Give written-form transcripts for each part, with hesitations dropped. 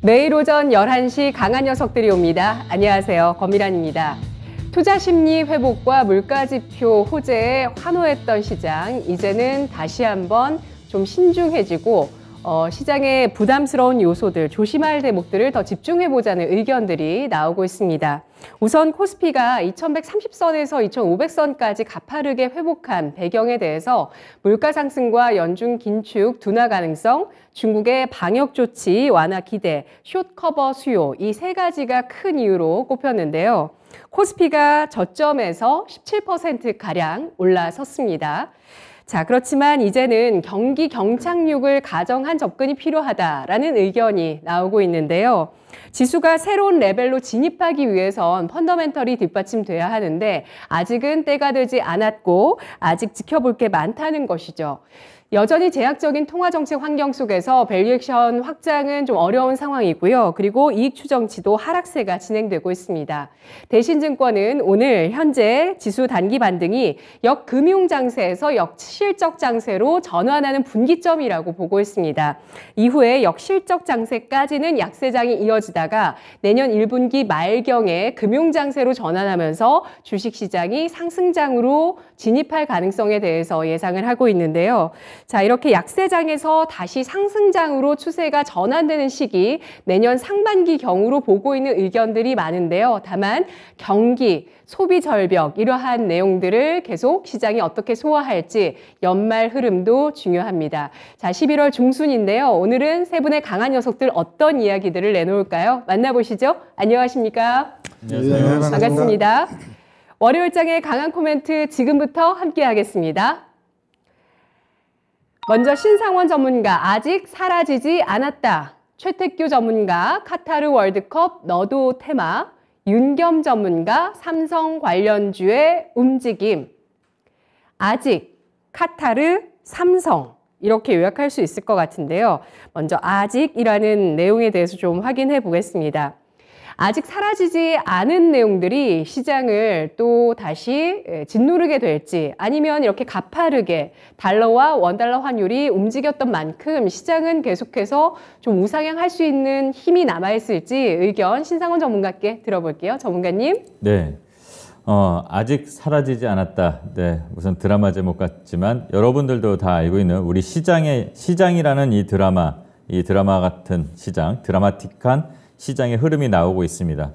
매일 오전 11시 강한 녀석들이 옵니다. 안녕하세요. 권미란입니다. 투자심리 회복과 물가지표 호재에 환호했던 시장, 이제는 다시 한번 좀 신중해지고 시장의 부담스러운 요소들, 조심할 대목들을 더 집중해보자는 의견들이 나오고 있습니다. 우선 코스피가 2130선에서 2500선까지 가파르게 회복한 배경에 대해서 물가 상승과 연중 긴축 둔화 가능성, 중국의 방역 조치 완화 기대, 숏커버 수요, 이 세 가지가 큰 이유로 꼽혔는데요. 코스피가 저점에서 17%가량 올라섰습니다. 자, 그렇지만 이제는 경기 경착륙을 가정한 접근이 필요하다라는 의견이 나오고 있는데요. 지수가 새로운 레벨로 진입하기 위해선 펀더멘털이 뒷받침돼야 하는데 아직은 때가 되지 않았고 아직 지켜볼 게 많다는 것이죠. 여전히 제약적인 통화정책 환경 속에서 밸류에이션 확장은 좀 어려운 상황이고요. 그리고 이익 추정치도 하락세가 진행되고 있습니다. 대신증권은 오늘 현재 지수 단기 반등이 역금융 장세에서 역실적 장세로 전환하는 분기점이라고 보고 있습니다. 이후에 역실적 장세까지는 약세장이 이어지다가 내년 1분기 말경에 금융 장세로 전환하면서 주식시장이 상승장으로 진입할 가능성에 대해서 예상을 하고 있는데요. 자, 이렇게 약세장에서 다시 상승장으로 추세가 전환되는 시기, 내년 상반기 경우로 보고 있는 의견들이 많은데요. 다만 경기, 소비 절벽 이러한 내용들을 계속 시장이 어떻게 소화할지 연말 흐름도 중요합니다. 자, 11월 중순인데요. 오늘은 세 분의 강한 녀석들 어떤 이야기들을 내놓을까요? 만나보시죠. 안녕하십니까? 안녕하세요. 반갑습니다. 월요일장의 강한 코멘트 지금부터 함께 하겠습니다. 먼저 신상원 전문가, 아직 사라지지 않았다. 최태규 전문가, 카타르 월드컵 너도 테마. 윤겸 전문가, 삼성 관련주의 움직임. 아직, 카타르, 삼성. 이렇게 요약할 수 있을 것 같은데요. 먼저 아직이라는 내용에 대해서 좀 확인해 보겠습니다. 아직 사라지지 않은 내용들이 시장을 또 다시 짓누르게 될지, 아니면 이렇게 가파르게 달러와 원달러 환율이 움직였던 만큼 시장은 계속해서 좀 우상향할 수 있는 힘이 남아있을지 의견 신상원 전문가께 들어볼게요. 전문가님. 네. 아직 사라지지 않았다. 네, 무슨 드라마 제목 같지만 여러분들도 다 알고 있는 우리 시장이라는 이 드라마 같은 시장, 드라마틱한 시장의 흐름이 나오고 있습니다.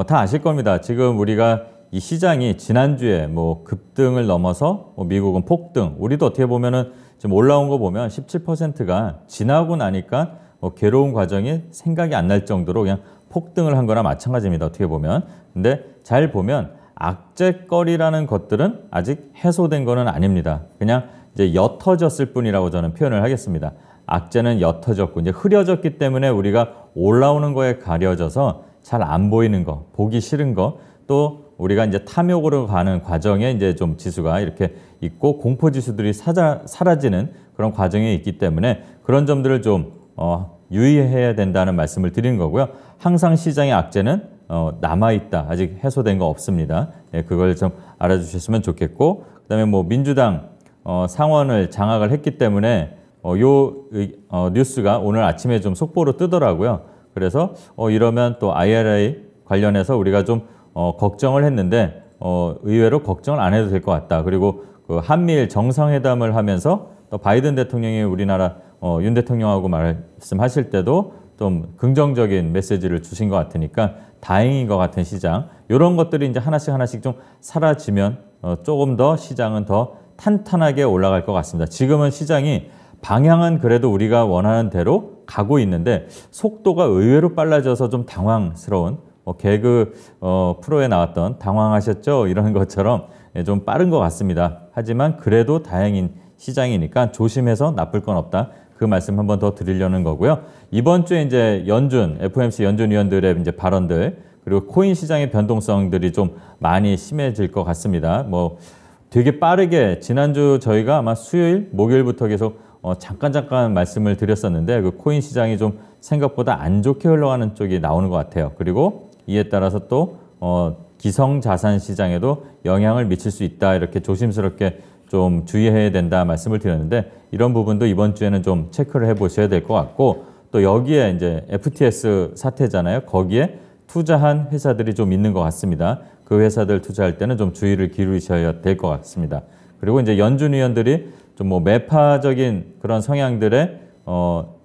다 아실 겁니다. 지금 우리가 이 시장이 지난주에 급등을 넘어서 미국은 폭등, 우리도 어떻게 보면은 지금 올라온 거 보면 17%가 지나고 나니까 괴로운 과정이 생각이 안 날 정도로 그냥 폭등을 한 거나 마찬가지입니다. 어떻게 보면. 근데 잘 보면 악재거리라는 것들은 아직 해소된 거는 아닙니다. 그냥 이제 옅어졌을 뿐이라고 저는 표현을 하겠습니다. 악재는 옅어졌고 이제 흐려졌기 때문에 우리가 올라오는 거에 가려져서 잘 안 보이는 거, 보기 싫은 거, 또 우리가 이제 탐욕으로 가는 과정에 이제 좀 지수가 이렇게 있고 공포 지수들이 사라지는 그런 과정에 있기 때문에 그런 점들을 좀 유의해야 된다는 말씀을 드리는 거고요. 항상 시장의 악재는 남아있다. 아직 해소된 거 없습니다. 예, 그걸 좀 알아주셨으면 좋겠고, 그다음에 민주당 상원을 장악을 했기 때문에 뉴스가 오늘 아침에 좀 속보로 뜨더라고요. 그래서 이러면 또 IRA 관련해서 우리가 좀 걱정을 했는데 의외로 걱정을 안 해도 될 것 같다. 그리고 그 한미일 정상회담을 하면서 또 바이든 대통령이 우리나라 윤 대통령하고 말씀하실 때도 좀 긍정적인 메시지를 주신 것 같으니까 다행인 것 같은 시장, 이런 것들이 이제 하나씩 좀 사라지면 조금 더 시장은 더 탄탄하게 올라갈 것 같습니다. 지금은 시장이 방향은 그래도 우리가 원하는 대로 가고 있는데 속도가 의외로 빨라져서 좀 당황스러운, 개그 프로에 나왔던 당황하셨죠? 이런 것처럼 좀 빠른 것 같습니다. 하지만 그래도 다행인 시장이니까 조심해서 나쁠 건 없다. 그 말씀 한 번 더 드리려는 거고요. 이번 주에 이제 FOMC 연준 위원들의 이제 발언들, 그리고 코인 시장의 변동성들이 좀 많이 심해질 것 같습니다. 되게 빠르게 지난주 저희가 아마 수요일, 목요일부터 계속 잠깐 말씀을 드렸었는데 그 코인 시장이 좀 생각보다 안 좋게 흘러가는 쪽이 나오는 것 같아요. 그리고 이에 따라서 또 기성자산 시장에도 영향을 미칠 수 있다. 이렇게 조심스럽게 좀 주의해야 된다 말씀을 드렸는데 이런 부분도 이번 주에는 좀 체크를 해보셔야 될 것 같고, 또 여기에 이제 FTX 사태잖아요. 거기에 투자한 회사들이 좀 있는 것 같습니다. 그 회사들 투자할 때는 좀 주의를 기울이셔야 될 것 같습니다. 그리고 이제 연준 위원들이 좀 뭐 매파적인 그런 성향들의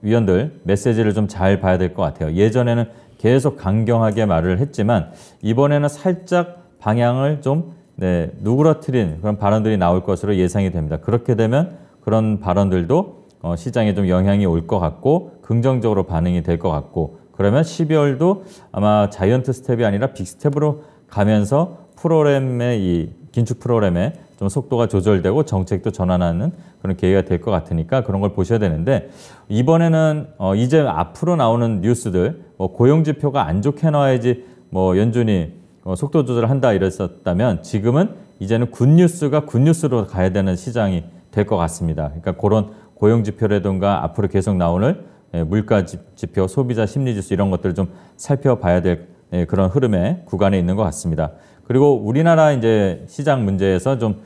위원들 메시지를 좀 잘 봐야 될 것 같아요. 예전에는 계속 강경하게 말을 했지만 이번에는 살짝 방향을 좀 누그러뜨린 그런 발언들이 나올 것으로 예상이 됩니다. 그렇게 되면 그런 발언들도 시장에 좀 영향이 올 것 같고 긍정적으로 반응이 될 것 같고 그러면 12월도 아마 자이언트 스텝이 아니라 빅스텝으로 가면서 프로그램의 이 긴축 프로그램의 좀 속도가 조절되고 정책도 전환하는 그런 계기가 될 것 같으니까 그런 걸 보셔야 되는데 이번에는 이제 앞으로 나오는 뉴스들 뭐 고용 지표가 안 좋게 나와야지 뭐 연준이 속도 조절을 한다 이랬었다면 지금은 이제는 굿뉴스가 굿뉴스로 가야 되는 시장이 될 것 같습니다. 그러니까 그런 고용 지표라든가 앞으로 계속 나오는 물가 지표, 소비자 심리 지수 이런 것들을 좀 살펴봐야 될 그런 흐름의 구간에 있는 것 같습니다. 그리고 우리나라 이제 시장 문제에서 좀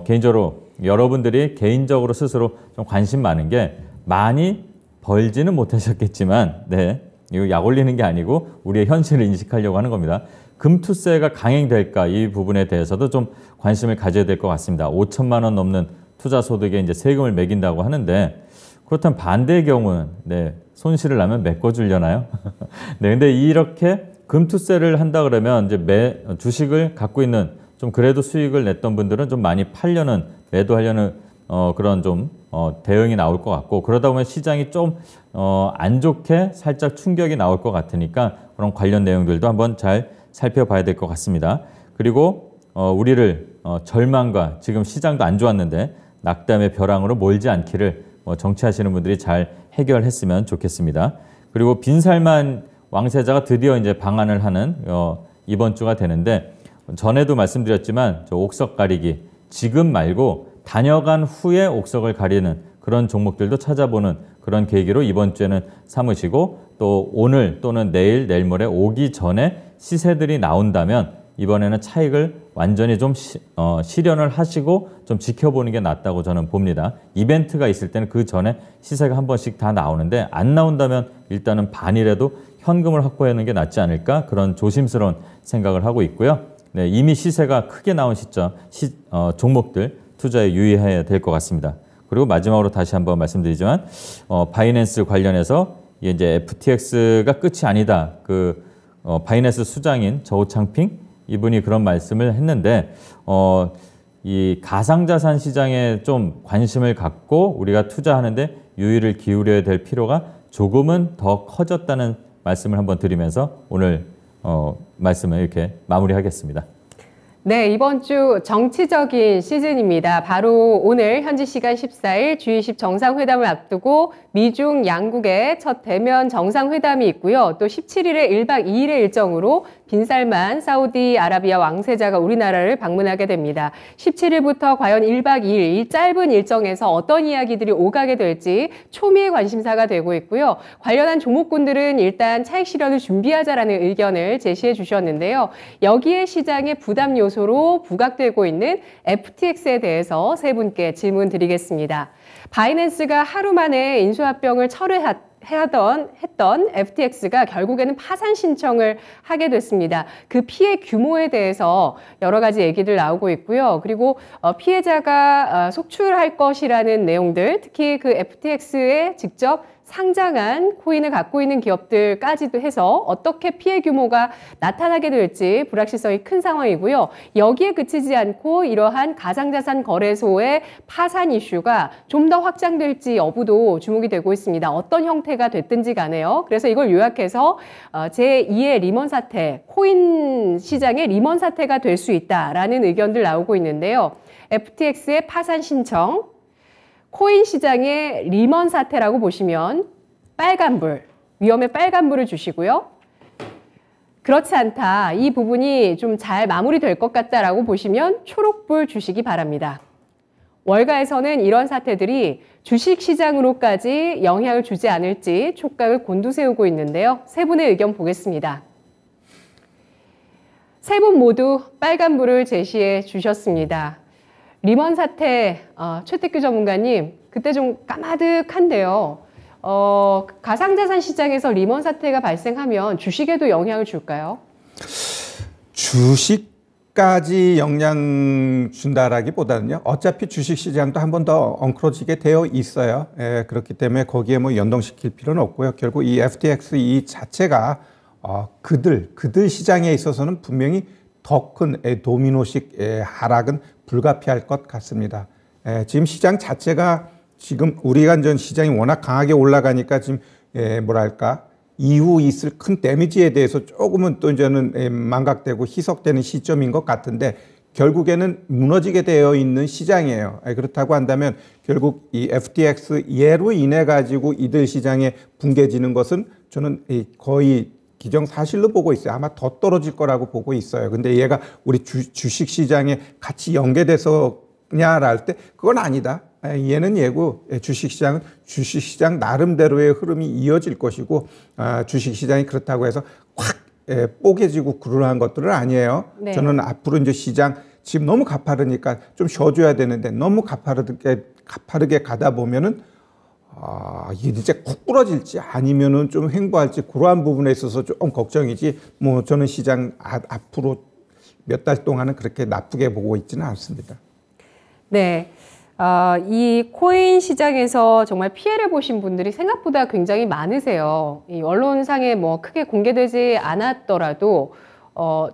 개인적으로 여러분들이 개인적으로 스스로 좀 관심 많은 게 많이 벌지는 못하셨겠지만 이거 약 올리는 게 아니고 우리의 현실을 인식하려고 하는 겁니다. 금투세가 강행될까 이 부분에 대해서도 좀 관심을 가져야 될 것 같습니다. 5천만 원 넘는 투자 소득에 이제 세금을 매긴다고 하는데 그렇다면 반대의 경우는 손실을 나면 메꿔주려나요? 근데 이렇게 금투세를 한다 그러면 이제 주식을 갖고 있는 좀 그래도 수익을 냈던 분들은 좀 많이 팔려는 매도하려는 그런 좀 대응이 나올 것 같고 그러다 보면 시장이 좀 안 좋게 살짝 충격이 나올 것 같으니까 그런 관련 내용들도 한번 잘 살펴봐야 될 것 같습니다. 그리고 우리를 절망과 지금 시장도 안 좋았는데 낙담의 벼랑으로 몰지 않기를 정치하시는 분들이 잘 해결했으면 좋겠습니다. 그리고 빈살만 왕세자가 드디어 이제 방한을 하는 이번 주가 되는데 전에도 말씀드렸지만 저 옥석 가리기 지금 말고 다녀간 후에 옥석을 가리는 그런 종목들도 찾아보는 그런 계기로 이번 주에는 삼으시고 또 오늘 또는 내일 모레 오기 전에 시세들이 나온다면 이번에는 차익을 완전히 좀 실현을 하시고 좀 지켜보는 게 낫다고 저는 봅니다. 이벤트가 있을 때는 그 전에 시세가 한 번씩 다 나오는데 안 나온다면 일단은 반이라도 현금을 확보하는 게 낫지 않을까 그런 조심스러운 생각을 하고 있고요. 이미 시세가 크게 나온 시점 종목들 투자에 유의해야 될 것 같습니다. 그리고 마지막으로 다시 한번 말씀드리지만 바이낸스 관련해서 이제 FTX가 끝이 아니다. 바이낸스 수장인 저우창핑 이분이 그런 말씀을 했는데 이 가상자산 시장에 좀 관심을 갖고 우리가 투자하는데 유의를 기울여야 될 필요가 조금은 더 커졌다는 말씀을 한번 드리면서 오늘 말씀을 이렇게 마무리하겠습니다. 네, 이번 주 정치적인 시즌입니다. 바로 오늘 현지 시간 14일 G20 정상회담을 앞두고 미중 양국의 첫 대면 정상회담이 있고요. 또 17일에 1박 2일의 일정으로 빈살만 사우디아라비아 왕세자가 우리나라를 방문하게 됩니다. 17일부터 과연 1박 2일 이 짧은 일정에서 어떤 이야기들이 오가게 될지 초미의 관심사가 되고 있고요. 관련한 종목군들은 일단 차익 실현을 준비하자라는 의견을 제시해 주셨는데요. 여기에 시장의 부담 요소로 부각되고 있는 FTX에 대해서 세 분께 질문 드리겠습니다. 바이낸스가 하루 만에 인수합병을 했던 FTX가 결국에는 파산 신청을 하게 됐습니다. 그 피해 규모에 대해서 여러 가지 얘기들 나오고 있고요. 그리고 피해자가 속출할 것이라는 내용들, 특히 그 FTX에 직접 상장한 코인을 갖고 있는 기업들까지도 해서 어떻게 피해 규모가 나타나게 될지 불확실성이 큰 상황이고요. 여기에 그치지 않고 이러한 가상자산 거래소의 파산 이슈가 좀 더 확장될지 여부도 주목이 되고 있습니다. 어떤 형태가 됐든지 간에요. 그래서 이걸 요약해서 제2의 리먼 사태, 코인 시장의 리먼 사태가 될 수 있다라는 의견들 나오고 있는데요. FTX의 파산 신청, 코인 시장의 리먼 사태라고 보시면 빨간불, 위험의 빨간불을 주시고요. 그렇지 않다, 이 부분이 좀 잘 마무리될 것 같다라고 보시면 초록불 주시기 바랍니다. 월가에서는 이런 사태들이 주식시장으로까지 영향을 주지 않을지 촉각을 곤두세우고 있는데요. 세 분의 의견 보겠습니다. 세 분 모두 빨간불을 제시해 주셨습니다. 리먼 사태, 최택규 전문가님, 그때 좀 까마득한데요. 가상자산 시장에서 리먼 사태가 발생하면 주식에도 영향을 줄까요? 주식까지 영향 준다라기보다는요. 어차피 주식 시장도 한 번 더 엉클어지게 되어 있어요. 그렇기 때문에 거기에 뭐 연동시킬 필요는 없고요. 결국 이 FTX 이 자체가 그들 시장에 있어서는 분명히 더 큰 도미노식 하락은 불가피할 것 같습니다. 지금 시장 자체가 지금 우리가 전 시장이 워낙 강하게 올라가니까 지금 뭐랄까 이후 있을 큰 데미지에 대해서 조금은 또 이제는 망각되고 희석되는 시점인 것 같은데 결국에는 무너지게 되어 있는 시장이에요. 그렇다고 한다면 결국 이 FTX 예로 인해 가지고 이들 시장에 붕괴지는 것은 저는 거의 기정사실로 보고 있어요. 아마 더 떨어질 거라고 보고 있어요. 근데 얘가 우리 주식 시장에 같이 연계돼서냐라 할 때 그건 아니다. 얘는 얘고 주식시장은 주식시장 나름대로의 흐름이 이어질 것이고 주식시장이 그렇다고 해서 확 뽀개지고 그러한 것들은 아니에요. 네. 저는 앞으로 이제 시장 지금 너무 가파르니까 좀 쉬어줘야 되는데 너무 가파르게 가다 보면은 이게 진짜 쿡 부러질지 아니면은 좀 횡보할지 그러한 부분에 있어서 좀 걱정이지 뭐 저는 시장 앞으로 몇 달 동안은 그렇게 나쁘게 보고 있지는 않습니다. 네. 이 코인 시장에서 정말 피해를 보신 분들이 생각보다 굉장히 많으세요. 이 언론상에 뭐 크게 공개되지 않았더라도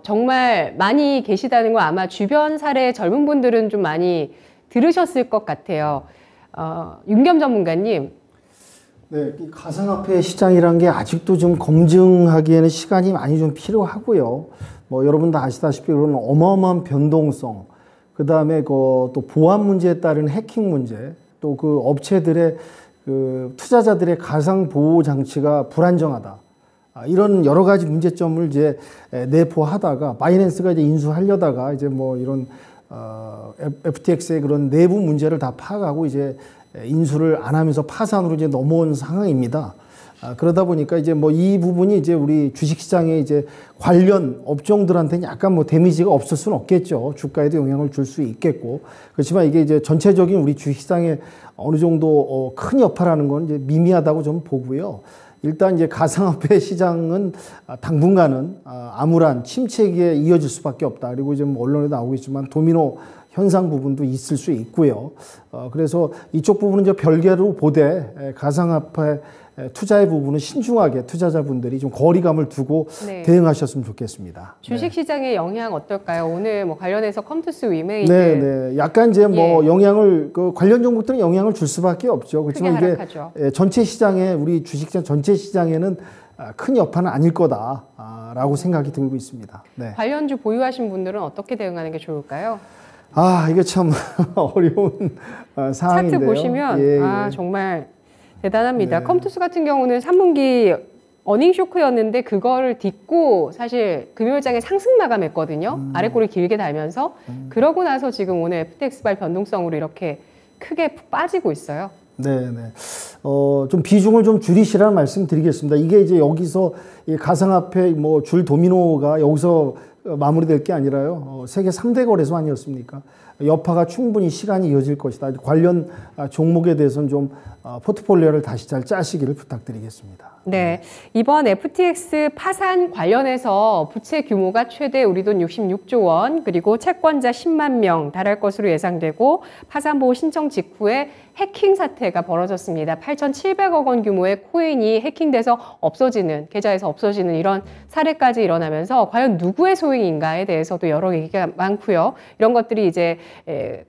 정말 많이 계시다는 거 아마 주변 사례 젊은 분들은 좀 많이 들으셨을 것 같아요. 윤겸 전문가님. 네, 이 가상화폐 시장이라는 게 아직도 좀 검증하기에는 시간이 많이 좀 필요하고요. 뭐 여러분 다 아시다시피 그런 어마어마한 변동성, 그 다음에 또 보안 문제에 따른 해킹 문제, 또 그 업체들의 그 투자자들의 가상 보호 장치가 불안정하다. 이런 여러 가지 문제점을 이제 내포하다가 바이낸스가 이제 인수하려다가 이제 뭐 이런 FTX의 그런 내부 문제를 다 파악하고 이제 인수를 안 하면서 파산으로 이제 넘어온 상황입니다. 그러다 보니까 이제 뭐 이 부분이 이제 우리 주식시장에 이제 관련 업종들한테는 약간 뭐 데미지가 없을 수는 없겠죠. 주가에도 영향을 줄 수 있겠고. 그렇지만 이게 이제 전체적인 우리 주식시장에 어느 정도 큰 여파라는 건 이제 미미하다고 좀 보고요. 일단 이제 가상화폐 시장은 당분간은 암울한 침체기에 이어질 수밖에 없다. 그리고 이제 뭐 언론에 나오고 있지만 도미노 현상 부분도 있을 수 있고요. 그래서 이쪽 부분은 이제 별개로 보되 가상화폐 투자의 부분은 신중하게 투자자분들이 좀 거리감을 두고 네. 대응하셨으면 좋겠습니다. 주식시장의 영향 어떨까요? 오늘 뭐 관련해서 컴투스 위메이드. 네. 약간 이제 뭐 영향을, 관련 종목들은 영향을 줄 수밖에 없죠. 그렇지만 이게 전체 시장에, 우리 주식시장 전체 시장에는 큰 여파는 아닐 거다라고 생각이 들고 있습니다. 네. 관련주 보유하신 분들은 어떻게 대응하는 게 좋을까요? 이게 참 어려운 상황인데요. 차트 보시면 정말 대단합니다. 네. 컴투스 같은 경우는 3분기 어닝 쇼크였는데 그거를 딛고 사실 금요일장에 상승 마감했거든요. 아래꼬리 길게 달면서 그러고 나서 지금 오늘 FTX발 변동성으로 이렇게 크게 푹 빠지고 있어요. 네. 좀 비중을 좀 줄이시라는 말씀 드리겠습니다. 이게 이제 여기서 가상화폐 뭐 줄 도미노가 여기서 마무리될 게 아니라요. 세계 3대 거래소 아니었습니까? 여파가 충분히 시간이 이어질 것이다. 관련 종목에 대해서는 좀 포트폴리오를 다시 잘 짜시기를 부탁드리겠습니다. 네, 이번 FTX 파산 관련해서 부채 규모가 최대 우리 돈 66조 원, 그리고 채권자 10만 명 달할 것으로 예상되고 파산보호 신청 직후에 해킹 사태가 벌어졌습니다. 8,700억 원 규모의 코인이 해킹돼서 없어지는, 계좌에서 없어지는 이런 사례까지 일어나면서 과연 누구의 소행인가에 대해서도 여러 얘기가 많고요. 이런 것들이 이제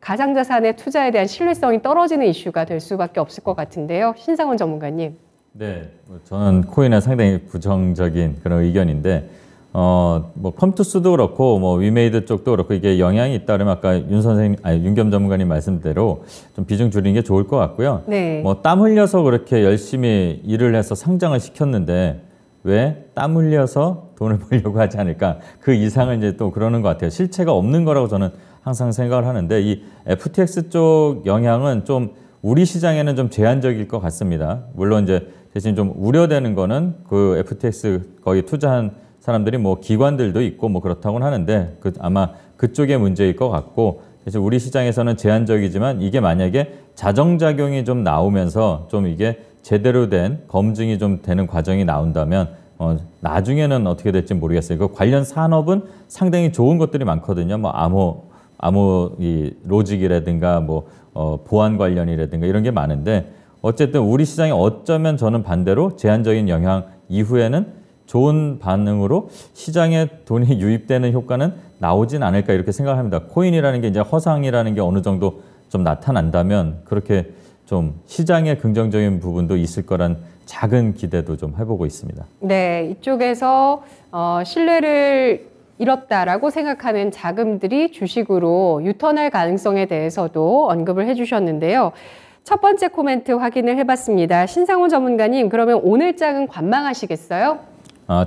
가상자산의 투자에 대한 신뢰성이 떨어지는 이슈가 될 수밖에 없을 것 같은데요. 신상원 전문가님. 네, 저는 코인에 상당히 부정적인 그런 의견인데, 뭐 컴투스도 그렇고, 뭐 위메이드 쪽도 그렇고 이게 영향이 있다 그러면 아까 윤겸 전문가님 말씀대로 좀 비중 줄이는 게 좋을 것 같고요. 네. 뭐 땀 흘려서 그렇게 열심히 일을 해서 성장을 시켰는데 왜 땀 흘려서 돈을 벌려고 하지 않을까? 그 이상을 이제 또 그러는 것 같아요. 실체가 없는 거라고 저는 항상 생각을 하는데 이 FTX 쪽 영향은 좀 우리 시장에는 좀 제한적일 것 같습니다. 물론 이제 대신 좀 우려되는 거는 그 FTX 거기 투자한 사람들이 뭐 기관들도 있고 뭐 그렇다고는 하는데 아마 그쪽의 문제일 것 같고 그래서 우리 시장에서는 제한적이지만 이게 만약에 자정작용이 좀 나오면서 좀 이게 제대로 된 검증이 좀 되는 과정이 나온다면 나중에는 어떻게 될지 모르겠어요. 그 관련 산업은 상당히 좋은 것들이 많거든요. 뭐 암호 이 로직이라든가 뭐 보안 관련이라든가 이런 게 많은데 어쨌든 우리 시장에 어쩌면 저는 반대로 제한적인 영향 이후에는 좋은 반응으로 시장에 돈이 유입되는 효과는 나오진 않을까 이렇게 생각합니다. 코인이라는 게 이제 허상이라는 게 어느 정도 좀 나타난다면 그렇게 좀 시장에 긍정적인 부분도 있을 거란 작은 기대도 좀 해보고 있습니다. 네, 이쪽에서 신뢰를 잃었다라고 생각하는 자금들이 주식으로 유턴할 가능성에 대해서도 언급을 해주셨는데요. 첫 번째 코멘트 확인을 해봤습니다. 신상훈 전문가님, 그러면 오늘 장은 관망하시겠어요?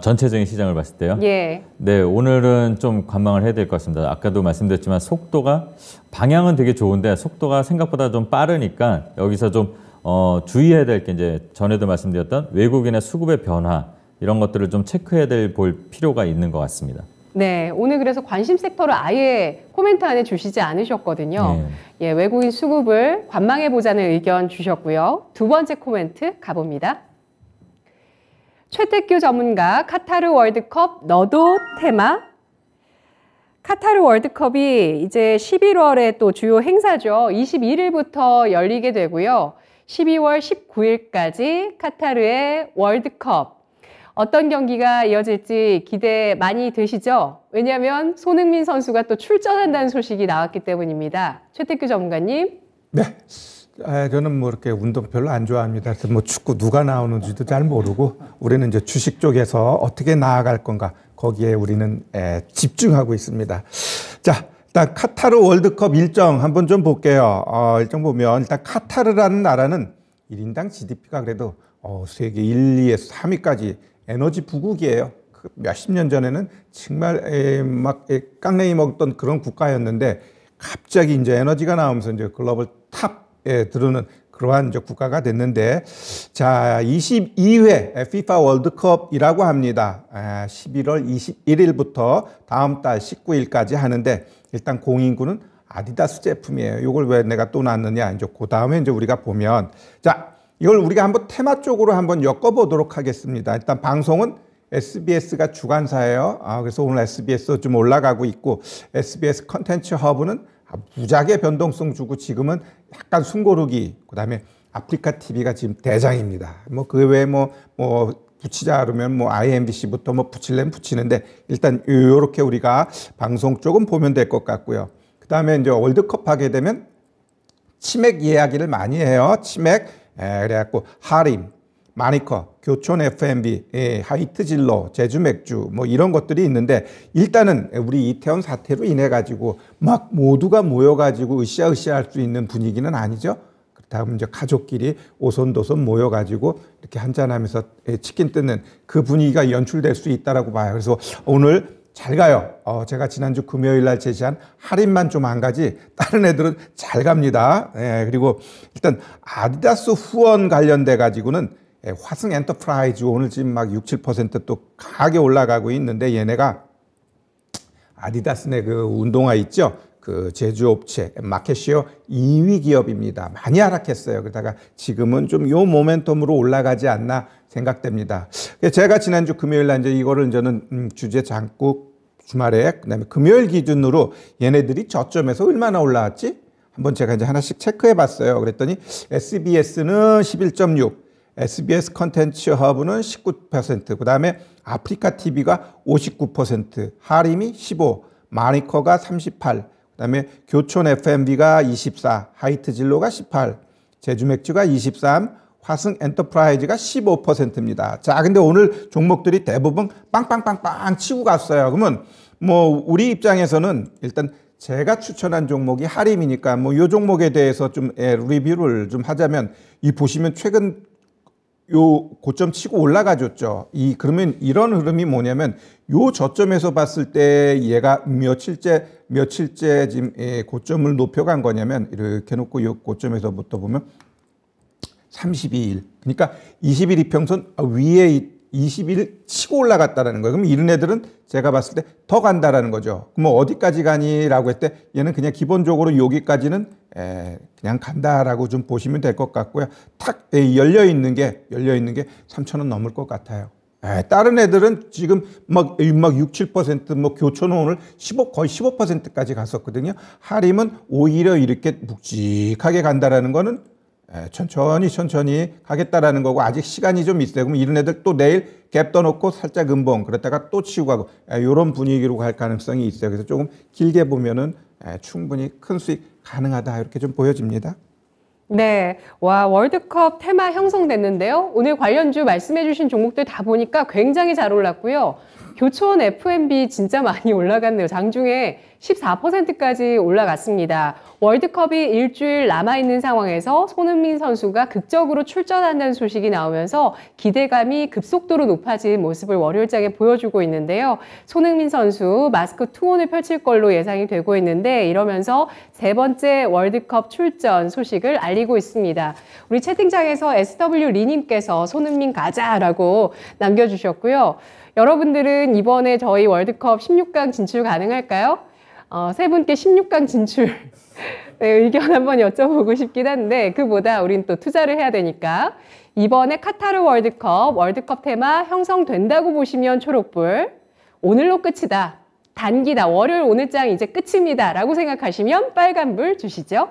전체적인 시장을 봤을 때요? 예. 네, 오늘은 좀 관망을 해야 될 것 같습니다. 아까도 말씀드렸지만 속도가, 방향은 되게 좋은데 속도가 생각보다 좀 빠르니까 여기서 좀 주의해야 될 게 이제 전에도 말씀드렸던 외국인의 수급의 변화 이런 것들을 좀 체크해야 볼 필요가 있는 것 같습니다. 네, 오늘 그래서 관심 섹터를 아예 코멘트 안에 주시지 않으셨거든요. 예, 외국인 수급을 관망해보자는 의견 주셨고요. 두 번째 코멘트 가봅니다. 최태규 전문가, 카타르 월드컵 너도 테마. 카타르 월드컵이 이제 11월에 또 주요 행사죠. 21일부터 열리게 되고요. 12월 19일까지 카타르의 월드컵. 어떤 경기가 이어질지 기대 많이 되시죠? 왜냐하면 손흥민 선수가 또 출전한다는 소식이 나왔기 때문입니다. 최태규 전문가님. 네. 저는 뭐 이렇게 운동 별로 안 좋아합니다. 그래서 뭐 축구 누가 나오는지도 잘 모르고 우리는 이제 주식 쪽에서 어떻게 나아갈 건가 거기에 우리는 집중하고 있습니다. 자, 일단 카타르 월드컵 일정 한번 좀 볼게요. 일정 보면 일단 카타르라는 나라는 1인당 GDP가 그래도 세계 1, 2에서 3위까지 에너지 부국이에요. 몇십 년 전에는 정말 막 깡냉이 먹던 그런 국가였는데 갑자기 이제 에너지가 나오면서 이제 글로벌 탑에 들어오는 그러한 이제 국가가 됐는데, 자, 22회 FIFA 월드컵이라고 합니다. 11월 21일부터 다음 달 19일까지 하는데 일단 공인구는 아디다스 제품이에요. 이걸 왜 내가 또 놨느냐? 이제 그 다음에 이제 우리가 보면, 자, 이걸 우리가 한번 테마 쪽으로 한번 엮어보도록 하겠습니다. 일단 방송은 SBS가 주관사예요. 그래서 오늘 SBS 좀 올라가고 있고, SBS 컨텐츠 허브는 무지하게 변동성 주고 지금은 약간 숨고르기, 그 다음에 아프리카 TV가 지금 대장입니다. 뭐 그 외에 뭐 붙이자 그러면 뭐 IMBC부터 뭐 붙이려면 붙이는데 일단 요렇게 우리가 방송 쪽은 보면 될 것 같고요. 그 다음에 이제 월드컵 하게 되면 치맥 이야기를 많이 해요. 치맥, 그래갖고 하림, 마니커, 교촌 F&B, 하이트 진로, 제주 맥주 뭐 이런 것들이 있는데 일단은 우리 이태원 사태로 인해 가지고 막 모두가 모여 가지고 으쌰으쌰 할 수 있는 분위기는 아니죠. 그렇다면 이제 가족끼리 오손도손 모여 가지고 이렇게 한잔하면서 치킨 뜯는 그 분위기가 연출될 수 있다라고 봐요. 그래서 오늘 잘 가요. 제가 지난주 금요일 날 제시한 할인만 좀 안 가지 다른 애들은 잘 갑니다. 그리고 일단 아디다스 후원 관련돼 가지고는 화승 엔터프라이즈 오늘 지금 막 6, 7% 또 강하게 올라가고 있는데 얘네가 아디다스네 그 운동화 있죠? 그 제조업체 마켓시어 2위 기업입니다. 많이 하락했어요. 그러다가 지금은 좀 요 모멘텀으로 올라가지 않나 생각됩니다. 제가 지난주 금요일 날 이제 이거를 저는 주제 잡고 주말에 그다음에 금요일 기준으로 얘네들이 저점에서 얼마나 올라왔지? 한번 제가 이제 하나씩 체크해 봤어요. 그랬더니 SBS는 11.6, SBS 컨텐츠 허브는 19%, 그 다음에 아프리카 TV가 59%, 하림이 15, 마니커가 38, 그 다음에 교촌 FMB가 24, 하이트 진로가 18, 제주 맥주가 23, 화승 엔터프라이즈가 15%입니다. 자, 근데 오늘 종목들이 대부분 빵빵빵빵 치고 갔어요. 그러면 뭐 우리 입장에서는 일단 제가 추천한 종목이 하림이니까 뭐 이 종목에 대해서 좀 리뷰를 좀 하자면 이 보시면 최근 요 고점 치고 올라가줬죠. 그러면 이런 흐름이 뭐냐면 요 저점에서 봤을 때 얘가 며칠째 지금 고점을 높여간 거냐면 이렇게 놓고 요 고점에서부터 보면 32일. 그러니까 20일 이평선 위에 20일 치고 올라갔다라는 거예요. 그럼 이런 애들은 제가 봤을 때 더 간다라는 거죠. 그럼 뭐 어디까지 가니라고 했을 때 얘는 그냥 기본적으로 여기까지는 그냥 간다라고 좀 보시면 될 것 같고요. 탁 열려 있는 게 3,000원 넘을 것 같아요. 다른 애들은 지금 막 6, 7%, 뭐 교촌은 오늘 거의 15%까지 갔었거든요. 하림은 오히려 이렇게 묵직하게 간다라는 거는 천천히 가겠다라는 거고 아직 시간이 좀 있어요. 그럼 이런 애들 또 내일 갭 떠놓고 살짝 음봉 그랬다가 또 치고 가고 이런 분위기로 갈 가능성이 있어요. 그래서 조금 길게 보면은 충분히 큰 수익 가능하다 이렇게 좀 보여집니다. 네, 와 월드컵 테마 형성됐는데요. 오늘 관련주 말씀해주신 종목들 다 보니까 굉장히 잘 올랐고요. 교촌 F&B 진짜 많이 올라갔네요. 장중에 14%까지 올라갔습니다. 월드컵이 일주일 남아있는 상황에서 손흥민 선수가 극적으로 출전한다는 소식이 나오면서 기대감이 급속도로 높아진 모습을 월요일장에 보여주고 있는데요. 손흥민 선수 마스크 투혼을 펼칠 걸로 예상이 되고 있는데 이러면서 세 번째 월드컵 출전 소식을 알리고 있습니다. 우리 채팅창에서 SW 리님께서 손흥민 가자라고 남겨주셨고요. 여러분들은 이번에 저희 월드컵 16강 진출 가능할까요? 세 분께 16강 진출 네, 의견 한번 여쭤보고 싶긴 한데 그보다 우린 또 투자를 해야 되니까 이번에 카타르 월드컵 테마 형성된다고 보시면 초록불, 오늘로 끝이다, 단기다, 월요일 오늘장 이제 끝입니다 라고 생각하시면 빨간불 주시죠.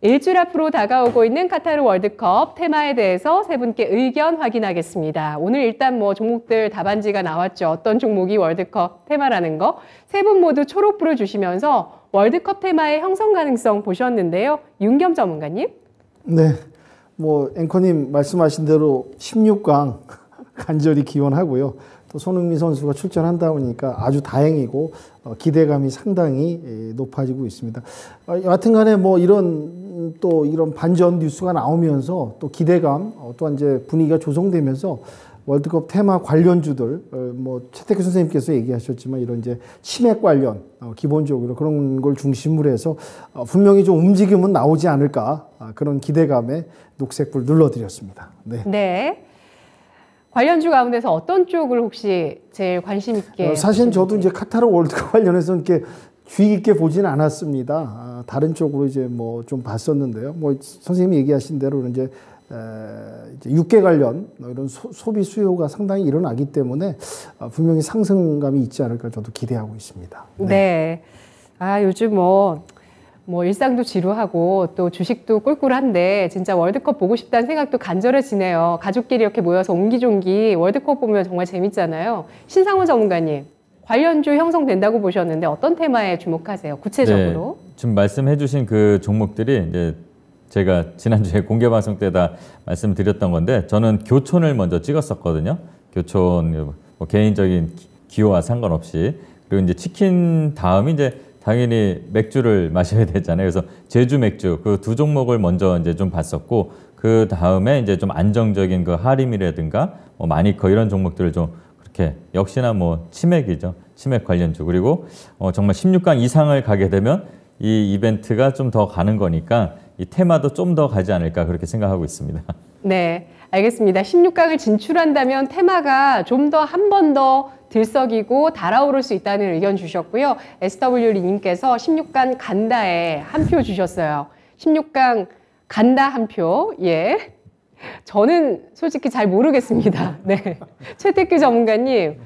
일주일 앞으로 다가오고 있는 카타르 월드컵 테마에 대해서 세 분께 의견 확인하겠습니다. 오늘 일단 뭐 종목들 답안지가 나왔죠. 어떤 종목이 월드컵 테마라는 거. 세 분 모두 초록불을 주시면서 월드컵 테마의 형성 가능성 보셨는데요. 윤겸 전문가님. 네, 뭐 앵커님 말씀하신 대로 16강 간절히 기원하고요. 또 손흥민 선수가 출전한다 보니까 아주 다행이고 기대감이 상당히 높아지고 있습니다. 여하튼 간에 뭐 이런 반전 뉴스가 나오면서 또 기대감 또한 이제 분위기가 조성되면서 월드컵 테마 관련주들 뭐 최태규 선생님께서 얘기하셨지만 이런 이제 치맥 관련 기본적으로 그런 걸 중심으로 해서 분명히 좀 움직임은 나오지 않을까 그런 기대감에 녹색불 눌러드렸습니다. 네. 네. 관련주 가운데서 어떤 쪽을 혹시 제일 관심 있게? 사실 저도 이제 카타르 월드컵 관련해서 이렇게 주의 깊게 보지는 않았습니다. 다른 쪽으로 이제 뭐 좀 봤었는데요. 뭐 선생님이 얘기하신 대로 이제 육계 관련 이런 소비 수요가 상당히 일어나기 때문에 분명히 상승감이 있지 않을까 저도 기대하고 있습니다. 네. 네. 아 요즘 뭐 일상도 지루하고 또 주식도 꿀꿀한데 진짜 월드컵 보고 싶다는 생각도 간절해지네요. 가족끼리 이렇게 모여서 옹기종기 월드컵 보면 정말 재밌잖아요. 신상훈 전문가님, 관련주 형성된다고 보셨는데 어떤 테마에 주목하세요? 구체적으로? 네, 지금 말씀해주신 그 종목들이 이제 제가 지난주에 공개방송 때 다 말씀드렸던 건데 저는 교촌을 먼저 찍었었거든요. 교촌 뭐 개인적인 기호와 상관없이. 그리고 이제 치킨 다음이 이제 당연히 맥주를 마셔야 되잖아요. 그래서 제주 맥주 그 두 종목을 먼저 이제 좀 봤었고 그 다음에 이제 좀 안정적인 그 하림이라든가 뭐 마니커 이런 종목들을 좀 그렇게 역시나 뭐 치맥이죠. 치맥 관련주. 그리고 정말 16강 이상을 가게 되면 이 이벤트가 좀 더 가는 거니까 이 테마도 좀 더 가지 않을까 그렇게 생각하고 있습니다. 네, 알겠습니다. 16강을 진출한다면 테마가 좀 더 한 번 더 들썩이고 달아오를 수 있다는 의견 주셨고요. SW님께서 16강 간다에 한 표 주셨어요. 16강 간다 한 표. 예. 저는 솔직히 잘 모르겠습니다. 네. 최태규 전문가님.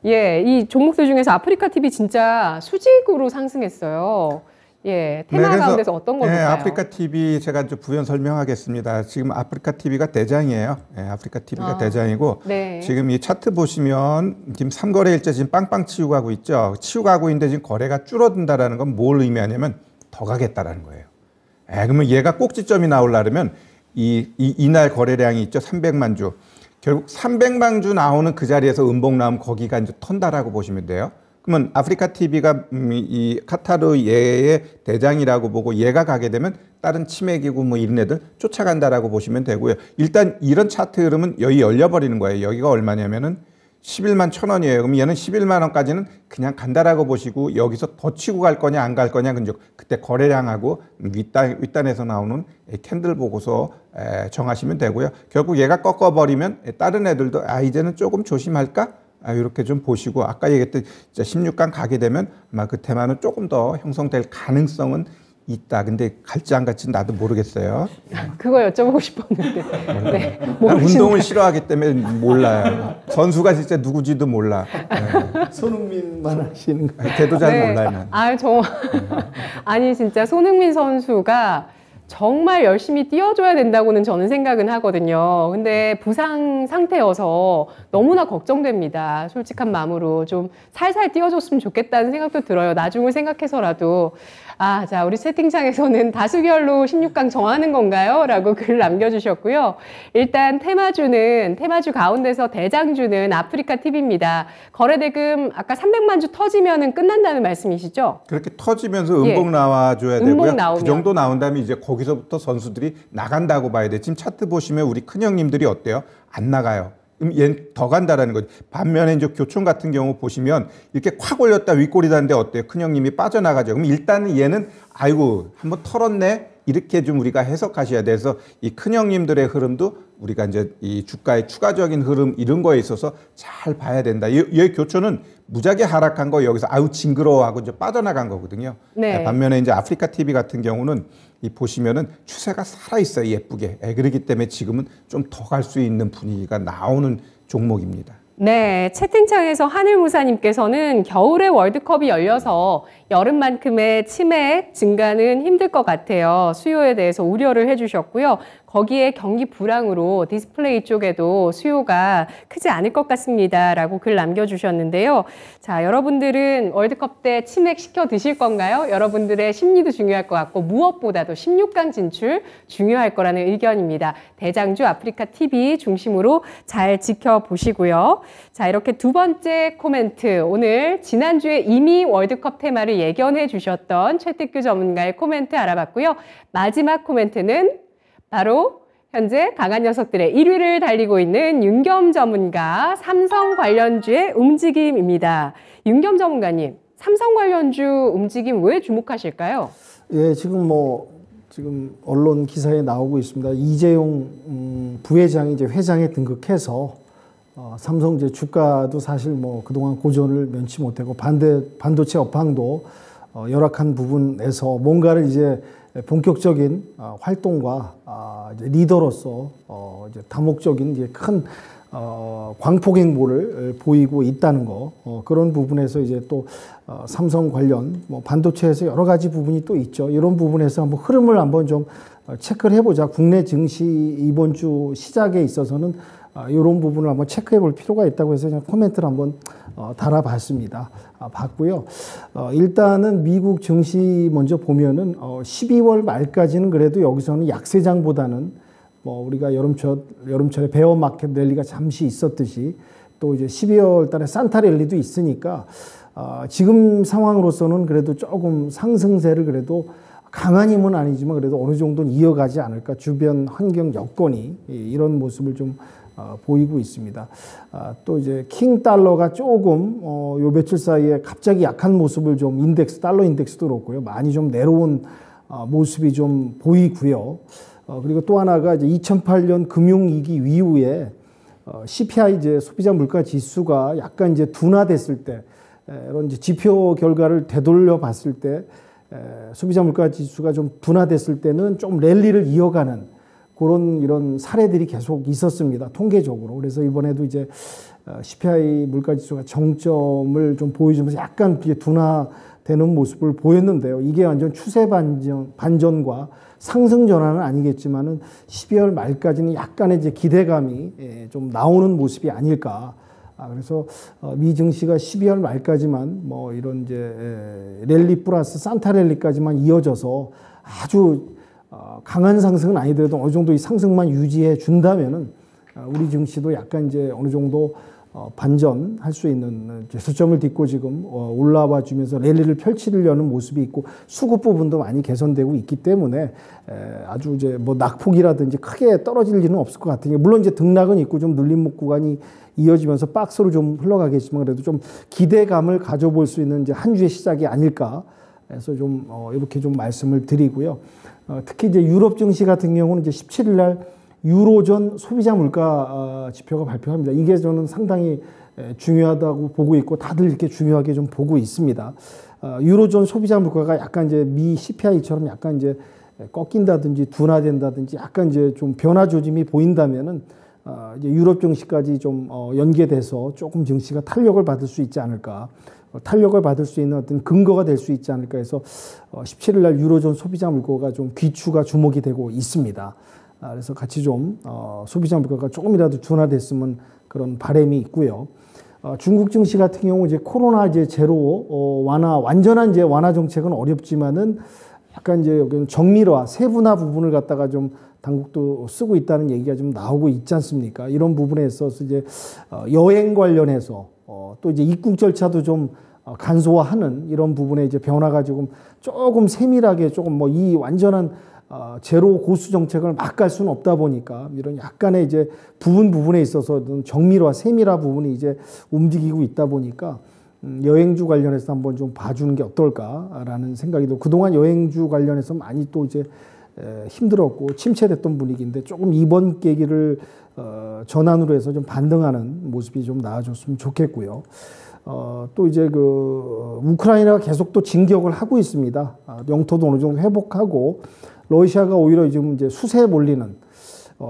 네. 예, 이 종목들 중에서 아프리카 TV 진짜 수직으로 상승했어요. 예, 테마 네, 가운데서 어떤 걸 볼까요? 아프리카 TV 제가 좀 부연 설명하겠습니다. 지금 아프리카 TV가 대장이에요. 아프리카 TV가 대장이고 네. 지금 이 차트 보시면 지금 3거래일째 지금 빵빵 치고 가고 있죠. 치고 가고 있는데 지금 거래가 줄어든다라는 건 뭘 의미하냐면 더 가겠다라는 거예요. 그러면 얘가 꼭지점이 나오려면 이날 거래량이 있죠. 300만 주. 결국 300만 주 나오는 그 자리에서 음봉 나오면 거기가 이제 턴다라고 보시면 돼요. 그러면 아프리카 TV가 이 카타르 얘의 대장이라고 보고 얘가 가게 되면 다른 치맥이고 뭐 이런 애들 쫓아간다라고 보시면 되고요. 일단 이런 차트 흐름은 여기 열려버리는 거예요. 여기가 얼마냐면은 11만 1,000원이에요. 그럼 얘는 11만 원까지는 그냥 간다라고 보시고 여기서 더 치고 갈 거냐 안 갈 거냐 그때 거래량하고 윗단에서 나오는 캔들 보고서 정하시면 되고요. 결국 얘가 꺾어버리면 다른 애들도 이제는 조금 조심할까? 이렇게 좀 보시고 아까 얘기했던 16강 가게 되면 아마 그 테마는 조금 더 형성될 가능성은 있다. 근데 갈지 안 갈지는 나도 모르겠어요. 그거 여쭤보고 싶었는데. 네, 난 운동을 싫어하기 때문에 몰라요. 선수가 진짜 누구지도 몰라. 네. 손흥민만 하시는 거. 걔도 잘 네. 몰라요. 난. 아니 진짜 손흥민 선수가 정말 열심히 뛰어줘야 된다고는 저는 생각은 하거든요. 근데 부상 상태여서 너무나 걱정됩니다. 솔직한 마음으로 좀 살살 뛰어줬으면 좋겠다는 생각도 들어요. 나중을 생각해서라도. 자, 우리 채팅창에서는 다수결로 16강 정하는 건가요? 라고 글 남겨주셨고요. 일단 테마주 가운데서 대장주는 아프리카 TV입니다. 거래대금 아까 300만 주 터지면은 끝난다는 말씀이시죠? 그렇게 터지면서 음봉 나와줘야 되고요. 나오면. 그 정도 나온다면 이제 거기서부터 선수들이 나간다고 봐야 돼. 지금 차트 보시면 우리 큰 형님들이 어때요? 안 나가요. 그럼 얘는 더 간다라는 거지. 반면에 이제 교촌 같은 경우 보시면 이렇게 콱 올렸다 윗골이 다는데 어때요? 큰 형님이 빠져나가죠. 그럼 일단은 얘는 아이고 한번 털었네. 이렇게 좀 우리가 해석하셔야 돼서 이 큰 형님들의 흐름도 우리가 이제 이 주가의 추가적인 흐름 이런 거에 있어서 잘 봐야 된다. 이 교촌은 무지하게 하락한 거 여기서 징그러워하고 이제 빠져나간 거거든요. 네. 반면에 이제 아프리카 TV 같은 경우는 이 보시면은 추세가 살아 있어요. 예쁘게. 그렇기 때문에 지금은 좀 더 갈 수 있는 분위기가 나오는 종목입니다. 네, 채팅창에서 하늘무사님께서는 겨울에 월드컵이 열려서 여름만큼의 치맥 증가는 힘들 것 같아요. 수요에 대해서 우려를 해주셨고요. 거기에 경기 불황으로 디스플레이 쪽에도 수요가 크지 않을 것 같습니다. 라고 글 남겨주셨는데요. 자, 여러분들은 월드컵 때 치맥 시켜 드실 건가요? 여러분들의 심리도 중요할 것 같고 무엇보다도 16강 진출 중요할 거라는 의견입니다. 대장주 아프리카 TV 중심으로 잘 지켜보시고요. 자, 이렇게 두 번째 코멘트. 오늘 지난주에 이미 월드컵 테마를 예견해 주셨던 최특규 전문가의 코멘트 알아봤고요. 마지막 코멘트는 바로 현재 강한 녀석들의 1위를 달리고 있는 윤겸 전문가 삼성 관련주의 움직임입니다. 윤겸 전문가님, 삼성 관련주 움직임 왜 주목하실까요? 예, 지금 언론 기사에 나오고 있습니다. 이재용 부회장이 이제 회장에 등극해서 삼성 이제 주가도 사실 그동안 고전을 면치 못하고 반도체 업황도 열악한 부분에서 뭔가를 이제 본격적인 활동과 이제 리더로서 이제 다목적인 이제 큰 광폭행보를 보이고 있다는 거, 그런 부분에서 이제 또 삼성 관련 반도체에서 여러 가지 부분이 또 있죠. 이런 부분에서 한번 흐름을 한번 좀 체크를 해보자. 국내 증시 이번 주 시작에 있어서는 이런 부분을 한번 체크해 볼 필요가 있다고 해서 그냥 코멘트를 한번 달아봤습니다. 봤고요. 일단은 미국 증시 먼저 보면은 12월 말까지는 그래도 여기서는 약세장보다는 우리가 여름철에 베어 마켓 랠리가 잠시 있었듯이 또 이제 12월 달에 산타 랠리도 있으니까 지금 상황으로서는 그래도 조금 상승세를 그래도 강한 힘은 아니지만 그래도 어느 정도는 이어가지 않을까. 주변 환경 여건이 이런 모습을 좀 보이고 있습니다. 또 이제 킹 달러가 조금 요 며칠 사이에 갑자기 약한 모습을 좀 달러 인덱스도 그렇고요. 많이 좀 내려온 모습이 좀 보이고요. 그리고 또 하나가 이제 2008년 금융위기 이후에 CPI 이제 소비자 물가 지수가 약간 이제 둔화됐을 때 이런 이제 지표 결과를 되돌려 봤을 때 소비자 물가 지수가 좀 둔화됐을 때는 좀 랠리를 이어가는 그런 이런 사례들이 계속 있었습니다. 통계적으로. 그래서 이번에도 이제 CPI 물가 지수가 정점을 좀 보여주면서 약간 둔화되는 모습을 보였는데요. 이게 완전 추세 반전과 상승 전환은 아니겠지만은 12월 말까지는 약간의 이제 기대감이 좀 나오는 모습이 아닐까. 그래서 미 증시가 12월 말까지만 이런 이제 랠리 플러스 산타 랠리까지만 이어져서 아주 강한 상승은 아니더라도 어느 정도 이 상승만 유지해 준다면은 우리 증시도 약간 이제 어느 정도 반전할 수 있는 저점을 딛고 지금 올라와 주면서 랠리를 펼치려는 모습이 있고 수급 부분도 많이 개선되고 있기 때문에 아주 이제 낙폭이라든지 크게 떨어질 일은 없을 것 같아요. 물론 이제 등락은 있고 좀 눌림목 구간이 이어지면서 박스로 좀 흘러가겠지만 그래도 좀 기대감을 가져볼 수 있는 이제 한 주의 시작이 아닐까 해서 좀 이렇게 좀 말씀을 드리고요. 특히 이제 유럽 증시 같은 경우는 이제 17일 날 유로존 소비자 물가 지표가 발표합니다. 이게 저는 상당히 중요하다고 보고 있고 다들 이렇게 중요하게 좀 보고 있습니다. 유로존 소비자 물가가 약간 이제 미 CPI처럼 약간 이제 꺾인다든지 둔화된다든지 약간 이제 좀 변화 조짐이 보인다면은 이제 유럽 증시까지 좀 연계돼서 조금 증시가 탄력을 받을 수 있지 않을까. 탄력을 받을 수 있는 어떤 근거가 될 수 있지 않을까 해서 17일 날 유로존 소비자 물가가 좀 귀추가 주목이 되고 있습니다. 그래서 같이 좀 소비자 물가가 조금이라도 둔화됐으면 그런 바람이 있고요. 중국 증시 같은 경우 이제 코로나 이제 제로 완전한 이제 완화 정책은 어렵지만은 약간 이제 여기는 정밀화, 세분화 부분을 갖다가 좀 당국도 쓰고 있다는 얘기가 좀 나오고 있지 않습니까? 이런 부분에 있어서 이제 여행 관련해서 또 이제 입국 절차도 좀 간소화하는 이런 부분에 이제 변화가 조금 세밀하게 조금 뭐 이 완전한 제로 고수 정책을 막 갈 수는 없다 보니까 이런 약간의 이제 부분에 있어서 정밀화, 세밀화 부분이 이제 움직이고 있다 보니까 여행주 관련해서 한번 좀 봐주는 게 어떨까라는 생각이 들고 그동안 여행주 관련해서 많이 또 이제 힘들었고 침체됐던 분위기인데 조금 이번 계기를 전환으로 해서 좀 반등하는 모습이 좀 나아졌으면 좋겠고요. 또 이제 우크라이나가 계속 또 진격을 하고 있습니다. 영토도 어느 정도 회복하고 러시아가 오히려 지금 이제 수세에 몰리는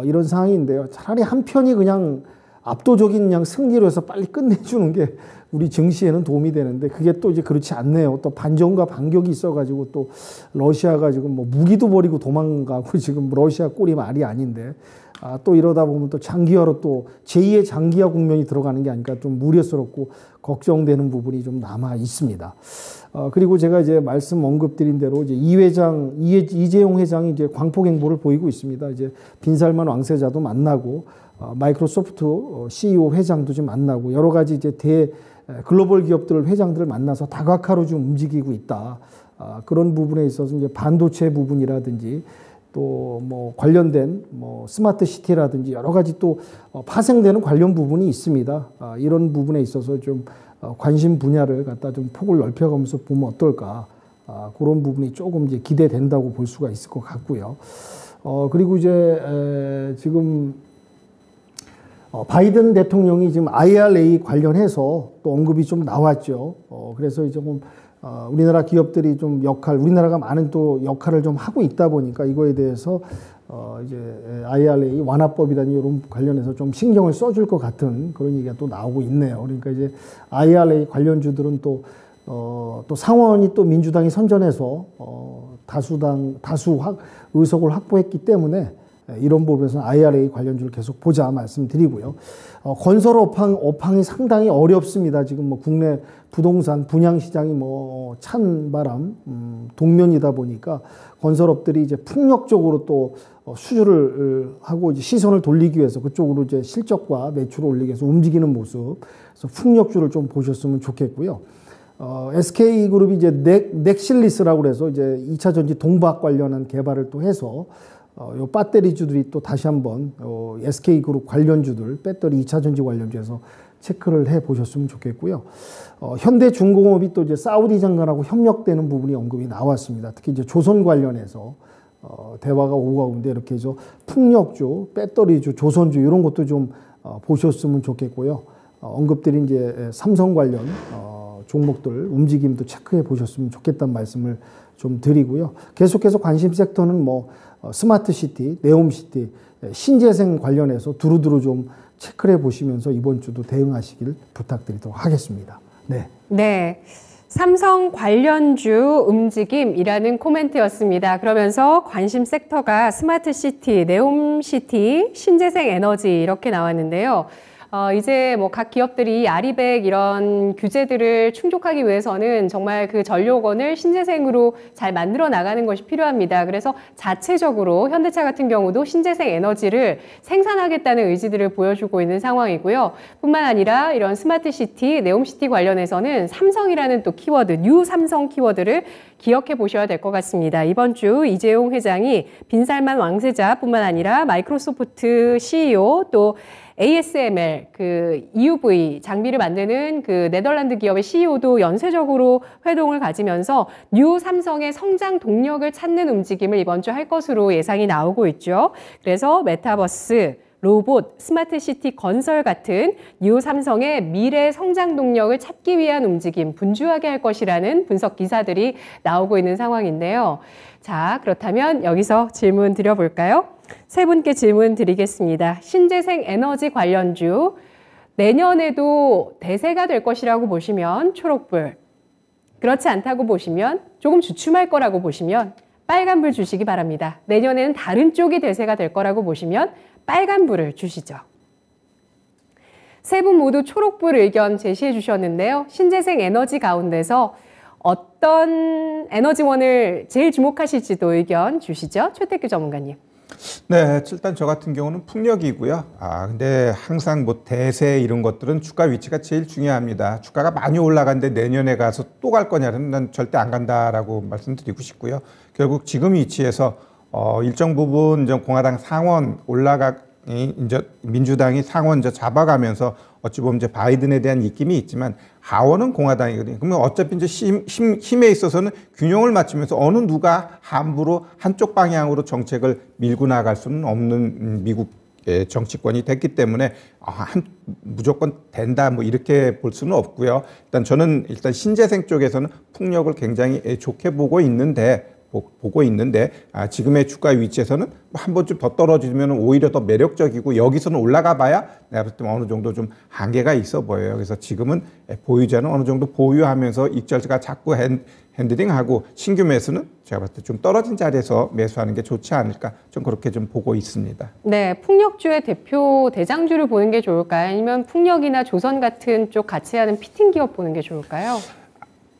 이런 상황인데요. 차라리 한 편이 그냥 압도적인 그냥 승리로 해서 빨리 끝내주는 게 우리 증시에는 도움이 되는데 그게 또 이제 그렇지 않네요. 또 반전과 반격이 있어가지고 또 러시아가 지금 뭐 무기도 버리고 도망가고 지금 러시아 꼴이 말이 아닌데 또 이러다 보면 또 장기화로 또 제2의 장기화 국면이 들어가는 게 아닐까 좀 우려스럽고 걱정되는 부분이 좀 남아 있습니다. 그리고 제가 이제 말씀 언급드린 대로 이제 이재용 회장이 이제 광폭 행보를 보이고 있습니다. 이제 빈살만 왕세자도 만나고 마이크로소프트 CEO 회장도 좀 만나고 여러 가지 이제 글로벌 기업들 회장들을 만나서 다각화로 좀 움직이고 있다. 그런 부분에 있어서 이제 반도체 부분이라든지 또 뭐 관련된 뭐 스마트 시티라든지 여러 가지 또 파생되는 관련 부분이 있습니다. 이런 부분에 있어서 좀 관심 분야를 갖다 좀 폭을 넓혀가면서 보면 어떨까. 그런 부분이 조금 이제 기대된다고 볼 수가 있을 것 같고요. 그리고 이제 지금 바이든 대통령이 지금 IRA 관련해서 또 언급이 좀 나왔죠. 그래서 이제 좀 우리나라 기업들이 좀 우리나라가 많은 또 역할을 좀 하고 있다 보니까 이거에 대해서 이제 IRA 완화법이라는 이런 관련해서 좀 신경을 써줄 것 같은 그런 얘기가 또 나오고 있네요. 그러니까 이제 IRA 관련주들은 또 상원이 또 민주당이 선전해서 다수 의석을 확보했기 때문에 이런 부분에서는 IRA 관련주를 계속 보자 말씀드리고요. 건설 업황이 상당히 어렵습니다. 지금 뭐 국내 부동산 분양 시장이 뭐 찬바람 동면이다 보니까 건설업들이 이제 풍력적으로 또 수주를 하고 이제 시선을 돌리기 위해서 그쪽으로 이제 실적과 매출을 올리기 위해서 움직이는 모습. 그래서 풍력주를 좀 보셨으면 좋겠고요. SK그룹이 이제 넥실리스라고 그래서 이제 2차 전지 동박 관련한 개발을 또 해서 요 배터리주들이 또 다시 한번 SK그룹 관련주들 배터리 2차 전지 관련주에서 체크를 해 보셨으면 좋겠고요. 현대중공업이 또 이제 사우디 장관하고 협력되는 부분이 언급이 나왔습니다. 특히 이제 조선 관련해서 대화가 오고 가는데 이렇게 해서 풍력주, 배터리주, 조선주 이런 것도 좀 보셨으면 좋겠고요. 언급드린 이제 삼성 관련 종목들 움직임도 체크해 보셨으면 좋겠다는 말씀을 좀 드리고요. 계속해서 관심 섹터는 뭐 스마트시티, 네옴시티, 신재생 관련해서 두루두루 좀 체크를 해보시면서 이번 주도 대응하시길 부탁드리도록 하겠습니다. 네. 네. 삼성 관련주 움직임이라는 코멘트였습니다. 그러면서 관심 섹터가 스마트시티, 네옴시티, 신재생 에너지 이렇게 나왔는데요. 이제 뭐 각 기업들이 아리백 이런 규제들을 충족하기 위해서는 정말 그 전력원을 신재생으로 잘 만들어 나가는 것이 필요합니다. 그래서 자체적으로 현대차 같은 경우도 신재생 에너지를 생산하겠다는 의지들을 보여주고 있는 상황이고요. 뿐만 아니라 이런 스마트시티, 네옴시티 관련해서는 삼성이라는 또 키워드, 뉴 삼성 키워드를 기억해 보셔야 될 것 같습니다. 이번 주 이재용 회장이 빈살만 왕세자뿐만 아니라 마이크로소프트 CEO 또 ASML 그 EUV 장비를 만드는 그 네덜란드 기업의 CEO도 연쇄적으로 회동을 가지면서 뉴 삼성의 성장 동력을 찾는 움직임을 이번 주 할 것으로 예상이 나오고 있죠. 그래서 메타버스, 로봇, 스마트시티 건설 같은 뉴 삼성의 미래 성장 동력을 찾기 위한 움직임 분주하게 할 것이라는 분석 기사들이 나오고 있는 상황인데요. 자, 그렇다면 여기서 질문 드려볼까요? 세 분께 질문 드리겠습니다. 신재생 에너지 관련주, 내년에도 대세가 될 것이라고 보시면 초록불, 그렇지 않다고 보시면 조금 주춤할 거라고 보시면 빨간불 주시기 바랍니다. 내년에는 다른 쪽이 대세가 될 거라고 보시면 빨간불을 주시죠. 세 분 모두 초록불 의견 제시해 주셨는데요. 신재생 에너지 가운데서 어떤 에너지원을 제일 주목하실지도 의견 주시죠. 최태규 전문가님. 네, 일단 저 같은 경우는 풍력이고요. 근데 항상 뭐 대세 이런 것들은 주가 위치가 제일 중요합니다. 주가가 많이 올라간데 내년에 가서 또 갈 거냐는 난 절대 안 간다라고 말씀드리고 싶고요. 결국 지금 위치에서 일정 부분 이제 공화당 상원 이제 민주당이 상원 이제 잡아가면서 어찌 보면 이제 바이든에 대한 입김이 있지만 하원은 공화당이거든요. 그러면 어차피 이제 힘에 있어서는 균형을 맞추면서 어느 누가 함부로 한쪽 방향으로 정책을 밀고 나갈 수는 없는 미국의 정치권이 됐기 때문에 무조건 된다 뭐 이렇게 볼 수는 없고요. 일단 신재생 쪽에서는 풍력을 굉장히 좋게 보고 있는데 지금의 주가 위치에서는 한 번쯤 더 떨어지면 오히려 더 매력적이고 여기서는 올라가 봐야 내가 볼 때 어느 정도 좀 한계가 있어 보여요. 그래서 지금은 보유자는 어느 정도 보유하면서 익절가 자꾸 핸들링하고 신규 매수는 제가 봤을 때 좀 떨어진 자리에서 매수하는 게 좋지 않을까 좀 그렇게 좀 보고 있습니다. 네, 풍력주의 대표 대장주를 보는 게 좋을까요? 아니면 풍력이나 조선 같은 쪽 같이 하는 피팅 기업 보는 게 좋을까요?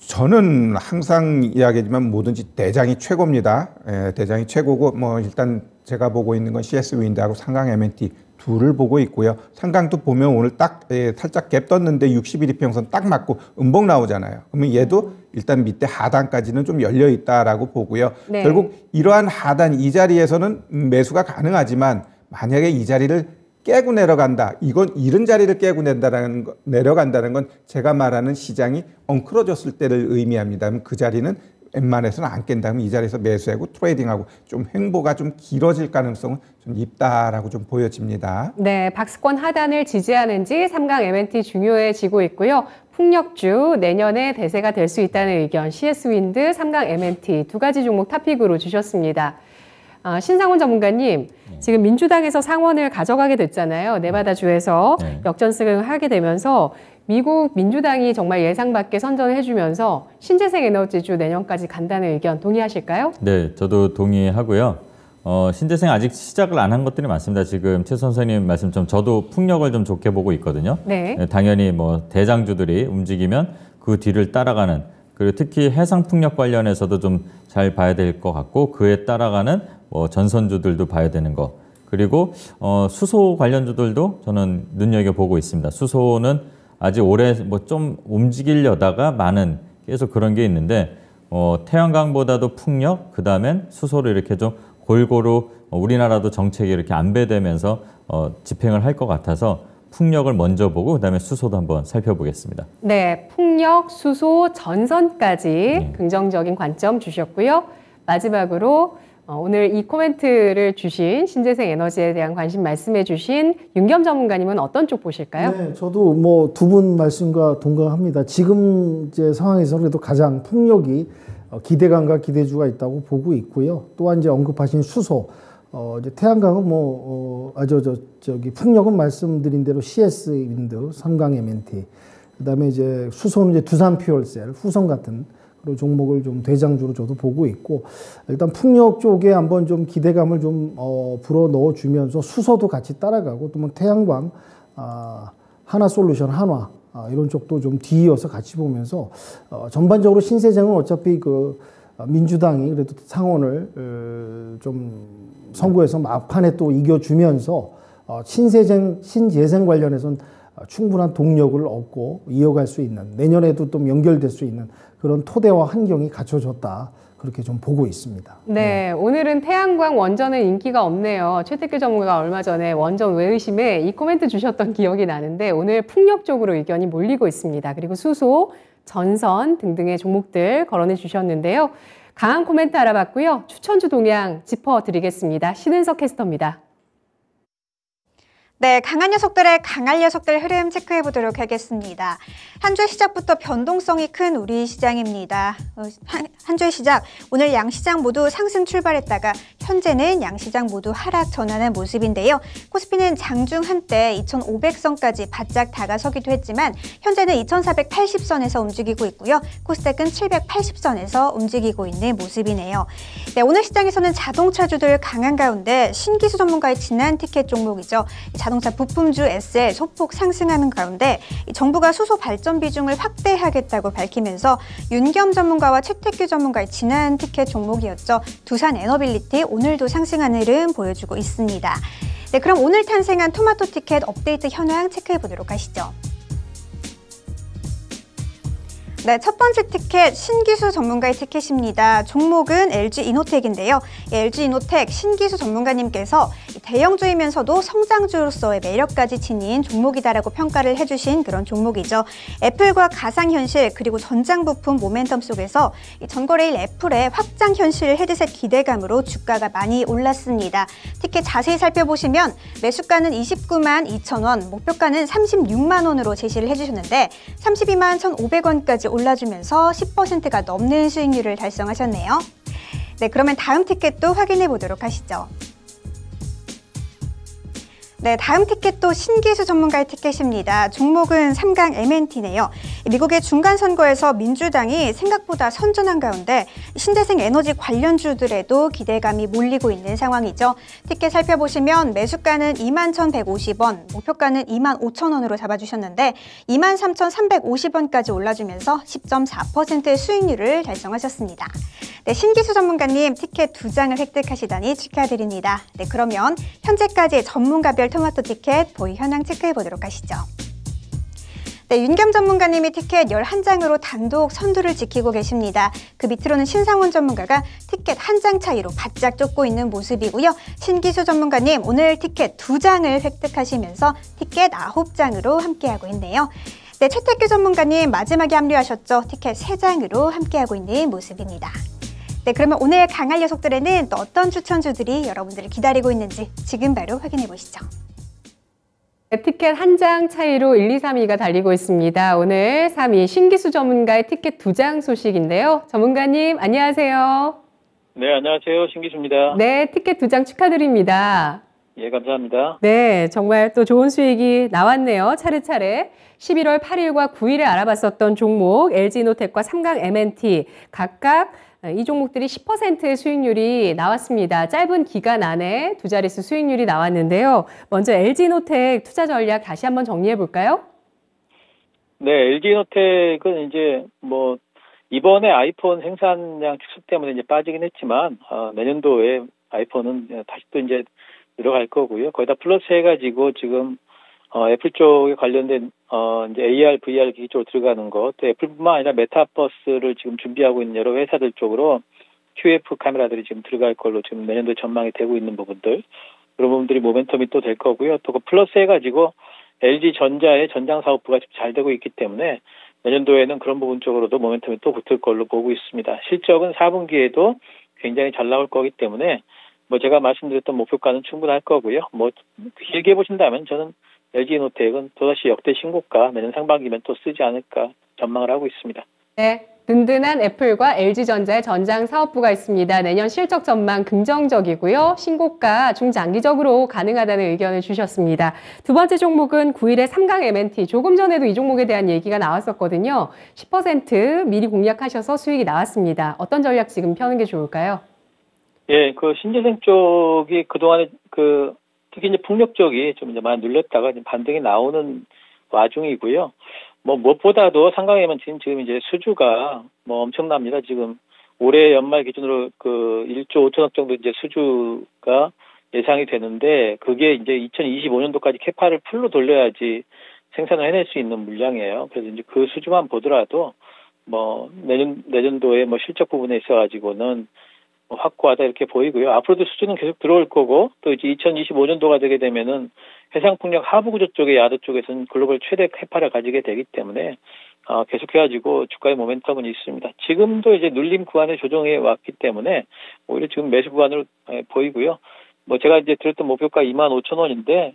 저는 항상 이야기하지만 뭐든지 대장이 최고입니다. 대장이 최고고 뭐 일단 제가 보고 있는 건 CS 윈드하고 상강 M&T 둘을 보고 있고요. 상강도 보면 오늘 딱 살짝 갭 떴는데 60일 이평선 딱 맞고 음봉 나오잖아요. 그러면 얘도 일단 밑에 하단까지는 좀 열려 있다라고 보고요. 네. 결국 이러한 하단 이 자리에서는 매수가 가능하지만 만약에 이 자리를 깨고 내려간다. 이건 이런 자리를 깨고 내려간다는 건 제가 말하는 시장이 엉클어졌을 때를 의미합니다. 그럼 그 자리는 웬만해서는 안 깬다면 이 자리에서 매수하고 트레이딩하고 좀 횡보가 좀 길어질 가능성은 좀 있다라고 좀 보여집니다. 네, 박스권 하단을 지지하는지 3강 M&T 중요해지고 있고요. 풍력주 내년에 대세가 될 수 있다는 의견 CS 윈드, 3강 M&T 두 가지 종목 탑픽으로 주셨습니다. 신상훈 전문가님, 지금 민주당에서 상원을 가져가게 됐잖아요. 네바다 주에서 역전승을 하게 되면서 미국 민주당이 정말 예상 밖의 선전을 해주면서 신재생 에너지주 내년까지 간다는 의견 동의하실까요? 네, 저도 동의하고요. 신재생 아직 시작을 안 한 것들이 많습니다. 지금 최 선생님 말씀처럼 저도 풍력을 좀 좋게 보고 있거든요. 네. 당연히 뭐 대장주들이 움직이면 그 뒤를 따라가는, 그리고 특히 해상 풍력 관련해서도 좀 잘 봐야 될 것 같고 그에 따라가는 전선주들도 봐야 되는 거, 그리고 수소 관련주들도 저는 눈여겨보고 있습니다. 수소는 아직 올해 뭐 좀 움직이려다가 계속 그런 게 있는데 태양광보다도 풍력, 그 다음엔 수소를 이렇게 좀 골고루 우리나라도 정책이 이렇게 안배되면서 집행을 할 것 같아서 풍력을 먼저 보고 그다음에 수소도 한번 살펴보겠습니다. 네, 풍력, 수소, 전선까지 긍정적인 관점 주셨고요. 마지막으로 오늘 이 코멘트를 주신 신재생 에너지에 대한 관심 말씀해 주신 윤겸 전문가님은 어떤 쪽 보실까요? 네, 저도 뭐 두 분 말씀과 동감합니다. 지금 이제 상황에서 그래도 가장 풍력이 기대감과 기대주가 있다고 보고 있고요. 또한 이제 언급하신 수소, 이제 태양광은 풍력은 말씀드린 대로 CS 윈드, 삼강 M&T, 그다음에 이제 수소는 이제 두산 퓨얼셀, 후성 같은 그런 종목을 좀 대장주로 저도 보고 있고, 일단 풍력 쪽에 한번 좀 기대감을 좀 불어 넣어 주면서 수소도 같이 따라가고, 또 뭐 태양광, 하나솔루션, 한화 이런 쪽도 좀 뒤이어서 같이 보면서 전반적으로 신재생은 어차피 민주당이 그래도 상원을 좀 선거에서 막판에 또 이겨주면서 신재생 관련해서는 충분한 동력을 얻고 이어갈 수 있는, 내년에도 또 연결될 수 있는 그런 토대와 환경이 갖춰졌다, 그렇게 좀 보고 있습니다. 네, 오늘은 태양광 원전은 인기가 없네요. 최태규 전문가가 얼마 전에 원전 외의심에 이 코멘트 주셨던 기억이 나는데 오늘 풍력적으로 의견이 몰리고 있습니다. 그리고 수소, 전선 등등의 종목들 거론해 주셨는데요. 강한 코멘트 알아봤고요. 추천주 동향 짚어드리겠습니다. 신은석 캐스터입니다. 네, 강한 녀석들의 강할 녀석들 흐름 체크해 보도록 하겠습니다. 한 주의 시작부터 변동성이 큰 우리 시장입니다. 한 주의 시작, 오늘 양시장 모두 상승 출발했다가 현재는 양시장 모두 하락 전환한 모습인데요. 코스피는 장중 한때 2,500선까지 바짝 다가서기도 했지만 현재는 2,480선에서 움직이고 있고요. 코스닥은 780선에서 움직이고 있는 모습이네요. 네, 오늘 시장에서는 자동차주들 강한 가운데 신기수 전문가의 지난 티켓 종목이죠. 자동차 부품주 SL 소폭 상승하는 가운데 정부가 수소 발전 비중을 확대하겠다고 밝히면서 윤겸 전문가와 최태규 전문가의 지난 티켓 종목이었죠. 두산 에너빌리티 오늘도 상승하는 흐름 보여주고 있습니다. 네, 그럼 오늘 탄생한 토마토 티켓 업데이트 현황 체크해 보도록 하시죠. 네, 첫 번째 티켓 신기수 전문가의 티켓입니다. 종목은 LG이노텍인데요. LG이노텍 신기수 전문가님께서 대형주이면서도 성장주로서의 매력까지 지닌 종목이다라고 평가를 해주신 그런 종목이죠. 애플과 가상현실 그리고 전장부품 모멘텀 속에서 전거래일 애플의 확장현실 헤드셋 기대감으로 주가가 많이 올랐습니다. 티켓 자세히 살펴보시면 매수가는 29만 2천 원, 목표가는 36만 원으로 제시를 해주셨는데 32만 1,500원까지 올라주면서 10%가 넘는 수익률을 달성하셨네요. 네, 그러면 다음 티켓도 확인해 보도록 하시죠. 네, 다음 티켓도 신기수 전문가의 티켓입니다. 종목은 3강 MNT네요. 미국의 중간선거에서 민주당이 생각보다 선전한 가운데 신재생 에너지 관련주들에도 기대감이 몰리고 있는 상황이죠. 티켓 살펴보시면 매수가는 21,150원, 목표가는 25,000원으로 잡아주셨는데 23,350원까지 올라주면서 10.4%의 수익률을 달성하셨습니다. 네, 신기수 전문가님 티켓 2장을 획득하시다니 축하드립니다. 네, 그러면 현재까지의 전문가별 토마토 티켓 보유 현황 체크해 보도록 하시죠. 네, 윤겸 전문가님이 티켓 11장으로 단독 선두를 지키고 계십니다. 그 밑으로는 신상훈 전문가가 티켓 1장 차이로 바짝 쫓고 있는 모습이고요. 신기수 전문가님 오늘 티켓 2장을 획득하시면서 티켓 9장으로 함께하고 있네요. 네, 최태규 전문가님 마지막에 합류하셨죠. 티켓 3장으로 함께하고 있는 모습입니다. 네, 그러면 오늘 강할 녀석들에는 또 어떤 추천주들이 여러분들을 기다리고 있는지 지금 바로 확인해 보시죠. 티켓 1장 차이로 1, 2, 3위가 달리고 있습니다. 오늘 3위 신기수 전문가의 티켓 2장 소식인데요. 전문가님 안녕하세요. 네, 안녕하세요. 신기수입니다. 네, 티켓 2장 축하드립니다. 예, 감사합니다. 네, 정말 또 좋은 수익이 나왔네요. 차례차례 11월 8일과 9일에 알아봤었던 종목 LG이노텍과 3강 MNT 각각 이 종목들이 10%의 수익률이 나왔습니다. 짧은 기간 안에 두 자릿수 수익률이 나왔는데요. 먼저 LG이노텍 투자 전략 다시 한번 정리해 볼까요? 네, LG이노텍은 이제 이번에 아이폰 생산량 축소 때문에 이제 빠지긴 했지만 내년도에 아이폰은 다시 또 이제 들어갈 거고요. 거기다 플러스 해가지고 지금 애플 쪽에 관련된 이제 AR, VR 기기 쪽으로 들어가는 것, 또 애플뿐만 아니라 메타버스를 지금 준비하고 있는 여러 회사들 쪽으로 QF 카메라들이 지금 들어갈 걸로 지금 내년도에 전망이 되고 있는 부분들, 그런 부분들이 모멘텀이 또 될 거고요. 또 그 플러스 해가지고 LG 전자의 전장 사업부가 지금 잘 되고 있기 때문에 내년도에는 그런 부분 쪽으로도 모멘텀이 또 붙을 걸로 보고 있습니다. 실적은 4분기에도 굉장히 잘 나올 거기 때문에 제가 말씀드렸던 목표가는 충분할 거고요. 길게 보신다면 저는 LG이노텍은 또다시 역대 신고가 내년 상반기면 또 쓰지 않을까 전망을 하고 있습니다. 네, 든든한 애플과 LG전자의 전장 사업부가 있습니다. 내년 실적 전망 긍정적이고요. 신고가 중장기적으로 가능하다는 의견을 주셨습니다. 두 번째 종목은 9일의 3강 MNT. 조금 전에도 이 종목에 대한 얘기가 나왔었거든요. 10% 미리 공략하셔서 수익이 나왔습니다. 어떤 전략 지금 펴는 게 좋을까요? 예, 그 신재생 쪽이 그동안에 특히 이제 풍력 쪽이 좀 이제 많이 눌렸다가 이제 반등이 나오는 와중이고요. 무엇보다도 상강에만 지금 이제 수주가 엄청납니다. 지금 올해 연말 기준으로 1조 5천억 정도 이제 수주가 예상이 되는데 그게 이제 2025년도까지 캐파를 풀로 돌려야지 생산을 해낼 수 있는 물량이에요. 그래서 이제 그 수주만 보더라도 뭐 내년도에 뭐 실적 부분에 있어가지고는 뭐 확고하다 이렇게 보이고요. 앞으로도 수주는 계속 들어올 거고 또 이제 2025년도가 되게 되면은 해상풍력 하부구조 쪽의 야드 쪽에서는 글로벌 최대 캐파를 가지게 되기 때문에 계속해가지고 주가의 모멘텀은 있습니다. 지금도 이제 눌림 구간에 조정해 왔기 때문에 오히려 지금 매수 구간으로 보이고요. 뭐 제가 이제 들었던 목표가 25,000원인데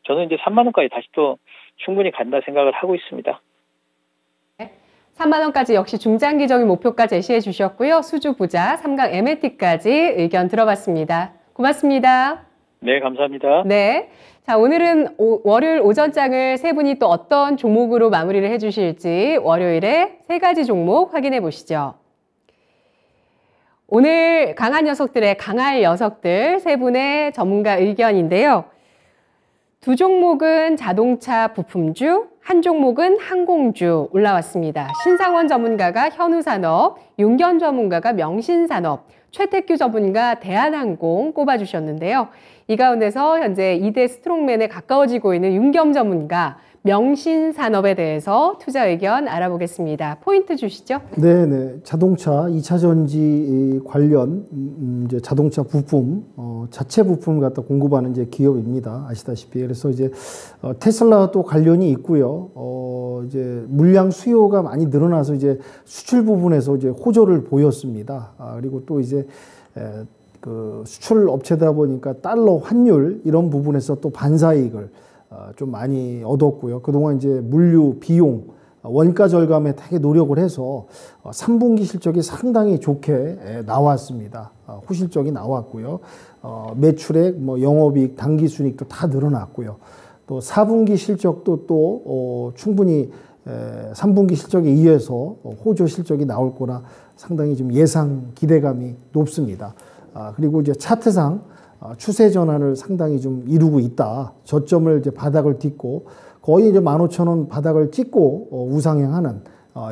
저는 이제 3만 원까지 다시 또 충분히 간다 생각을 하고 있습니다. 3만 원까지 역시 중장기적인 목표가 제시해 주셨고요. 수주 부자 3강 M&T까지 의견 들어봤습니다. 고맙습니다. 네, 감사합니다. 네. 자, 오늘은 월요일 오전장을 세 분이 또 어떤 종목으로 마무리를 해주실지 월요일에 세 가지 종목 확인해 보시죠. 오늘 강한 녀석들의 강할 녀석들 세 분의 전문가 의견인데요. 두 종목은 자동차 부품주, 한 종목은 항공주 올라왔습니다. 신상원 전문가가 현우산업, 윤견 전문가가 명신산업, 최태규 전문가 대한항공 꼽아주셨는데요. 이 가운데서 현재 2대 스트롱맨에 가까워지고 있는 윤겸 전문가, 명신산업에 대해서 투자 의견 알아보겠습니다. 포인트 주시죠. 네. 자동차 2차 전지 관련 이제 자동차 부품, 자체 부품을 갖다 공급하는 이제 기업입니다. 아시다시피. 그래서 이제 테슬라도 관련이 있고요. 이제 물량 수요가 많이 늘어나서 이제 수출 부분에서 이제 호조를 보였습니다. 그리고 또 이제 그 수출 업체다 보니까 달러 환율 이런 부분에서 또 반사이익을 좀 많이 얻었고요. 그동안 이제 물류, 비용, 원가 절감에 되게 노력을 해서 3분기 실적이 상당히 좋게 나왔습니다. 후실적이 나왔고요. 매출액, 뭐 영업이익, 당기순이익도 다 늘어났고요. 또 4분기 실적도 또 충분히 3분기 실적에 의해서 호조 실적이 나올 거라 상당히 좀 예상 기대감이 높습니다. 그리고 이제 차트상 추세 전환을 상당히 좀 이루고 있다. 저점을 이제 바닥을 딛고 거의 이제 15,000원 바닥을 찍고 우상향하는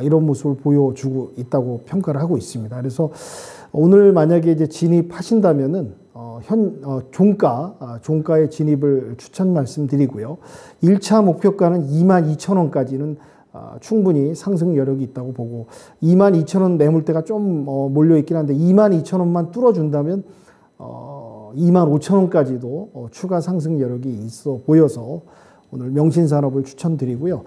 이런 모습을 보여주고 있다고 평가를 하고 있습니다. 그래서 오늘 만약에 이제 진입하신다면은 종가의 진입을 추천 말씀드리고요. 1차 목표가는 22,000원까지는 충분히 상승 여력이 있다고 보고 22,000원 매물대가 좀 몰려있긴 한데 22,000원만 뚫어준다면 25,000원까지도 추가 상승 여력이 있어 보여서 오늘 명신산업을 추천드리고요.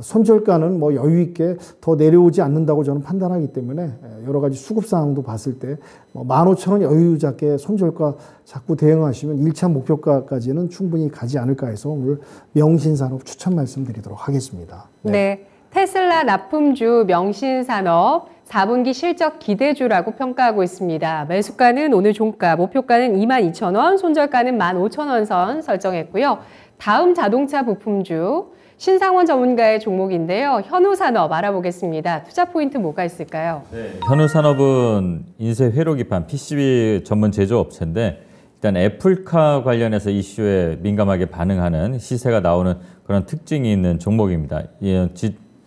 손절가는 뭐 여유 있게 더 내려오지 않는다고 저는 판단하기 때문에 여러 가지 수급 상황도 봤을 때 15,000원 여유 잡게 손절가 자꾸 대응하시면 1차 목표가까지는 충분히 가지 않을까 해서 오늘 명신산업 추천 말씀드리도록 하겠습니다. 네. 테슬라 납품주 명신산업 4분기 실적 기대주라고 평가하고 있습니다. 매수가는 오늘 종가, 목표가는 22,000원, 손절가는 15,000원 선 설정했고요. 다음 자동차 부품주 신상원 전문가의 종목인데요. 현우산업 알아보겠습니다. 투자 포인트 뭐가 있을까요? 네, 현우산업은 인쇄 회로 기판 PCB 전문 제조업체인데 일단 애플카 관련해서 이슈에 민감하게 반응하는 시세가 나오는 그런 특징이 있는 종목입니다.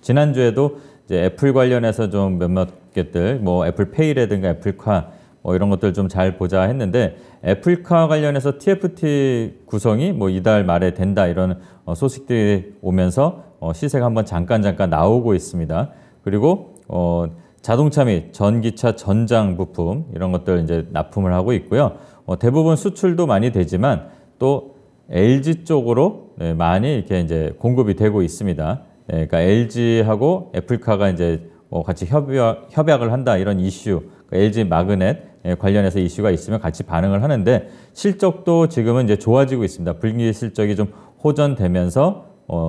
지난주에도 이제 애플 관련해서 좀 몇몇 개들 뭐 애플페이라든가 애플카 뭐 이런 것들 좀 잘 보자 했는데 애플카 관련해서 TFT 구성이 뭐 이달 말에 된다 이런 소식들이 오면서 시세가 한번 잠깐 나오고 있습니다. 그리고 자동차 및 전기차 전장 부품 이런 것들 이제 납품을 하고 있고요. 대부분 수출도 많이 되지만 또 LG 쪽으로 많이 이렇게 이제 공급이 되고 있습니다. 그러니까 LG하고 애플카가 이제 같이 협약을 한다 이런 이슈, LG 마그넷 관련해서 이슈가 있으면 같이 반응을 하는데 실적도 지금은 이제 좋아지고 있습니다. 분기 실적이 좀 호전되면서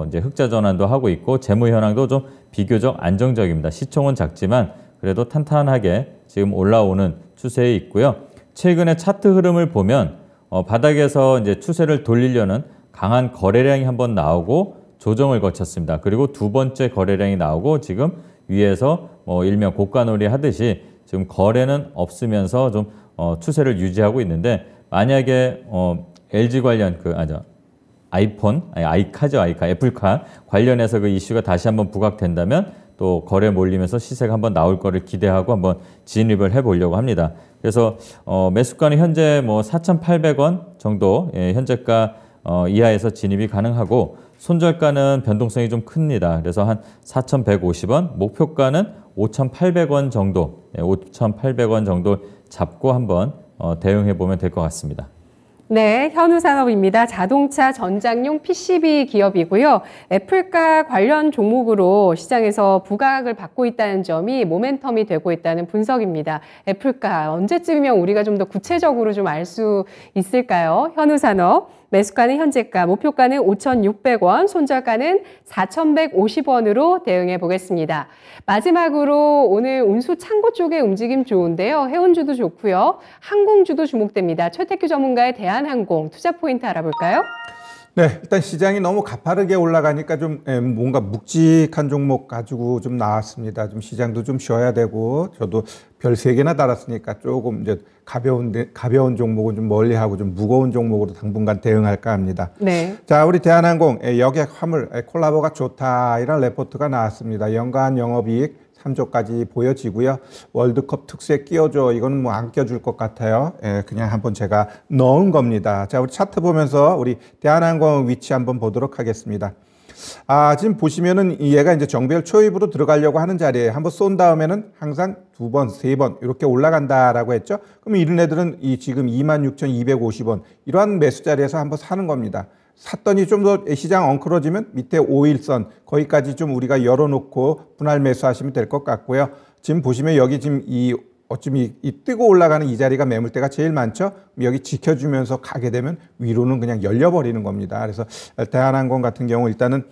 이제 흑자 전환도 하고 있고 재무 현황도 좀 비교적 안정적입니다. 시총은 작지만 그래도 탄탄하게 지금 올라오는 추세에 있고요. 최근에 차트 흐름을 보면 바닥에서 이제 추세를 돌리려는 강한 거래량이 한번 나오고 조정을 거쳤습니다. 그리고 두 번째 거래량이 나오고 지금 위에서 일명 고가놀이 하듯이 지금 거래는 없으면서 좀 추세를 유지하고 있는데 만약에 LG 관련 아이카죠, 애플카 관련해서 그 이슈가 다시 한번 부각된다면 또 거래 몰리면서 시세가 한번 나올 거를 기대하고 한번 진입을 해보려고 합니다. 그래서 매수가는 현재 4,800원 정도 현재가 이하에서 진입이 가능하고 손절가는 변동성이 좀 큽니다. 그래서 한 4,150원, 목표가는 5,800원 정도, 5,800원 정도 잡고 한번 대응해 보면 될 것 같습니다. 네, 현우산업입니다. 자동차 전장용 PCB 기업이고요. 애플과 관련 종목으로 시장에서 부각을 받고 있다는 점이 모멘텀이 되고 있다는 분석입니다. 애플가 언제쯤이면 우리가 좀 더 구체적으로 좀 알 수 있을까요? 현우산업. 매수가는 현재가, 목표가는 5,600원, 손절가는 4,150원으로 대응해 보겠습니다. 마지막으로 오늘 운수 창고 쪽의 움직임 좋은데요. 해운주도 좋고요. 항공주도 주목됩니다. 최태규 전문가의 대한항공 투자 포인트 알아볼까요? 네, 일단 시장이 너무 가파르게 올라가니까 좀 뭔가 묵직한 종목 가지고 좀 나왔습니다. 좀 시장도 좀 쉬어야 되고, 저도 별 3개나 달았으니까 조금 이제 가벼운 종목은 좀 멀리하고 좀 무거운 종목으로 당분간 대응할까 합니다. 네. 자, 우리 대한항공 여객 화물 콜라보가 좋다 이런 레포트가 나왔습니다. 연간 영업이익 3조까지 보여지고요. 월드컵 특수에 끼워줘. 이거는 뭐 안 껴줄 것 같아요. 그냥 한번 제가 넣은 겁니다. 자, 우리 차트 보면서 우리 대한항공 위치 한번 보도록 하겠습니다. 지금 보시면은 얘가 이제 정배열 초입으로 들어가려고 하는 자리에 한번 쏜 다음에는 항상 2번, 3번 이렇게 올라간다라고 했죠. 그럼 이런 애들은 지금 26,250원 이러한 매수 자리에서 한번 사는 겁니다. 샀더니 좀 더 시장 엉클어지면 밑에 5일선 거기까지 좀 우리가 열어놓고 분할 매수하시면 될 것 같고요. 지금 보시면 여기 지금 어쩜 이 뜨고 올라가는 이 자리가 매물대가 제일 많죠. 여기 지켜주면서 가게 되면 위로는 그냥 열려버리는 겁니다. 그래서 대한항공 같은 경우 일단은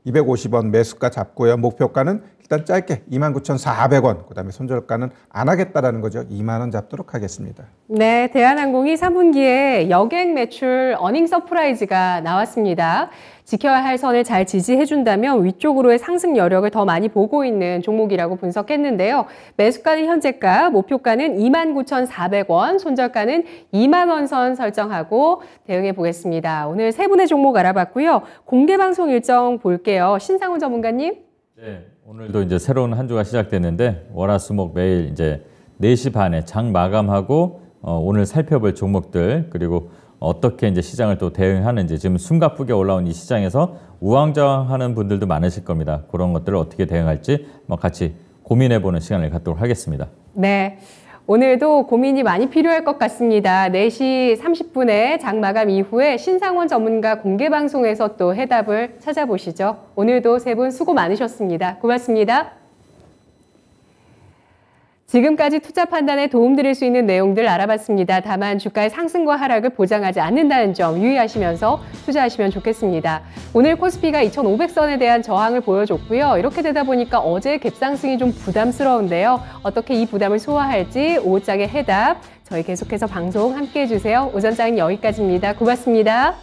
250원 매수가 잡고요. 목표가는 일단 짧게 29,400원, 그다음에 손절가는 안 하겠다라는 거죠. 2만 원 잡도록 하겠습니다. 네, 대한항공이 3분기에 여객 매출 어닝 서프라이즈가 나왔습니다. 지켜야 할 선을 잘 지지해준다면 위쪽으로의 상승 여력을 더 많이 보고 있는 종목이라고 분석했는데요. 매수가는 현재가, 목표가는 29,400원, 손절가는 2만 원 선 설정하고 대응해 보겠습니다. 오늘 세 분의 종목 알아봤고요. 공개 방송 일정 볼게요. 신상훈 전문가님. 네, 오늘도 이제 새로운 한 주가 시작됐는데 월화수목 매일 이제 4시 반에 장 마감하고 오늘 살펴볼 종목들 그리고 어떻게 이제 시장을 또 대응하는지 지금 숨가쁘게 올라온 이 시장에서 우왕좌왕하는 분들도 많으실 겁니다. 그런 것들을 어떻게 대응할지 같이 고민해보는 시간을 갖도록 하겠습니다. 네. 오늘도 고민이 많이 필요할 것 같습니다. 4시 30분에 장 마감 이후에 신상원 전문가 공개 방송에서 또 해답을 찾아보시죠. 오늘도 세 분 수고 많으셨습니다. 고맙습니다. 지금까지 투자 판단에 도움드릴 수 있는 내용들 알아봤습니다. 다만 주가의 상승과 하락을 보장하지 않는다는 점 유의하시면서 투자하시면 좋겠습니다. 오늘 코스피가 2,500선에 대한 저항을 보여줬고요. 이렇게 되다 보니까 어제 갭상승이 좀 부담스러운데요. 어떻게 이 부담을 소화할지 오후장의 해답 저희 계속해서 방송 함께해 주세요. 오전장은 여기까지입니다. 고맙습니다.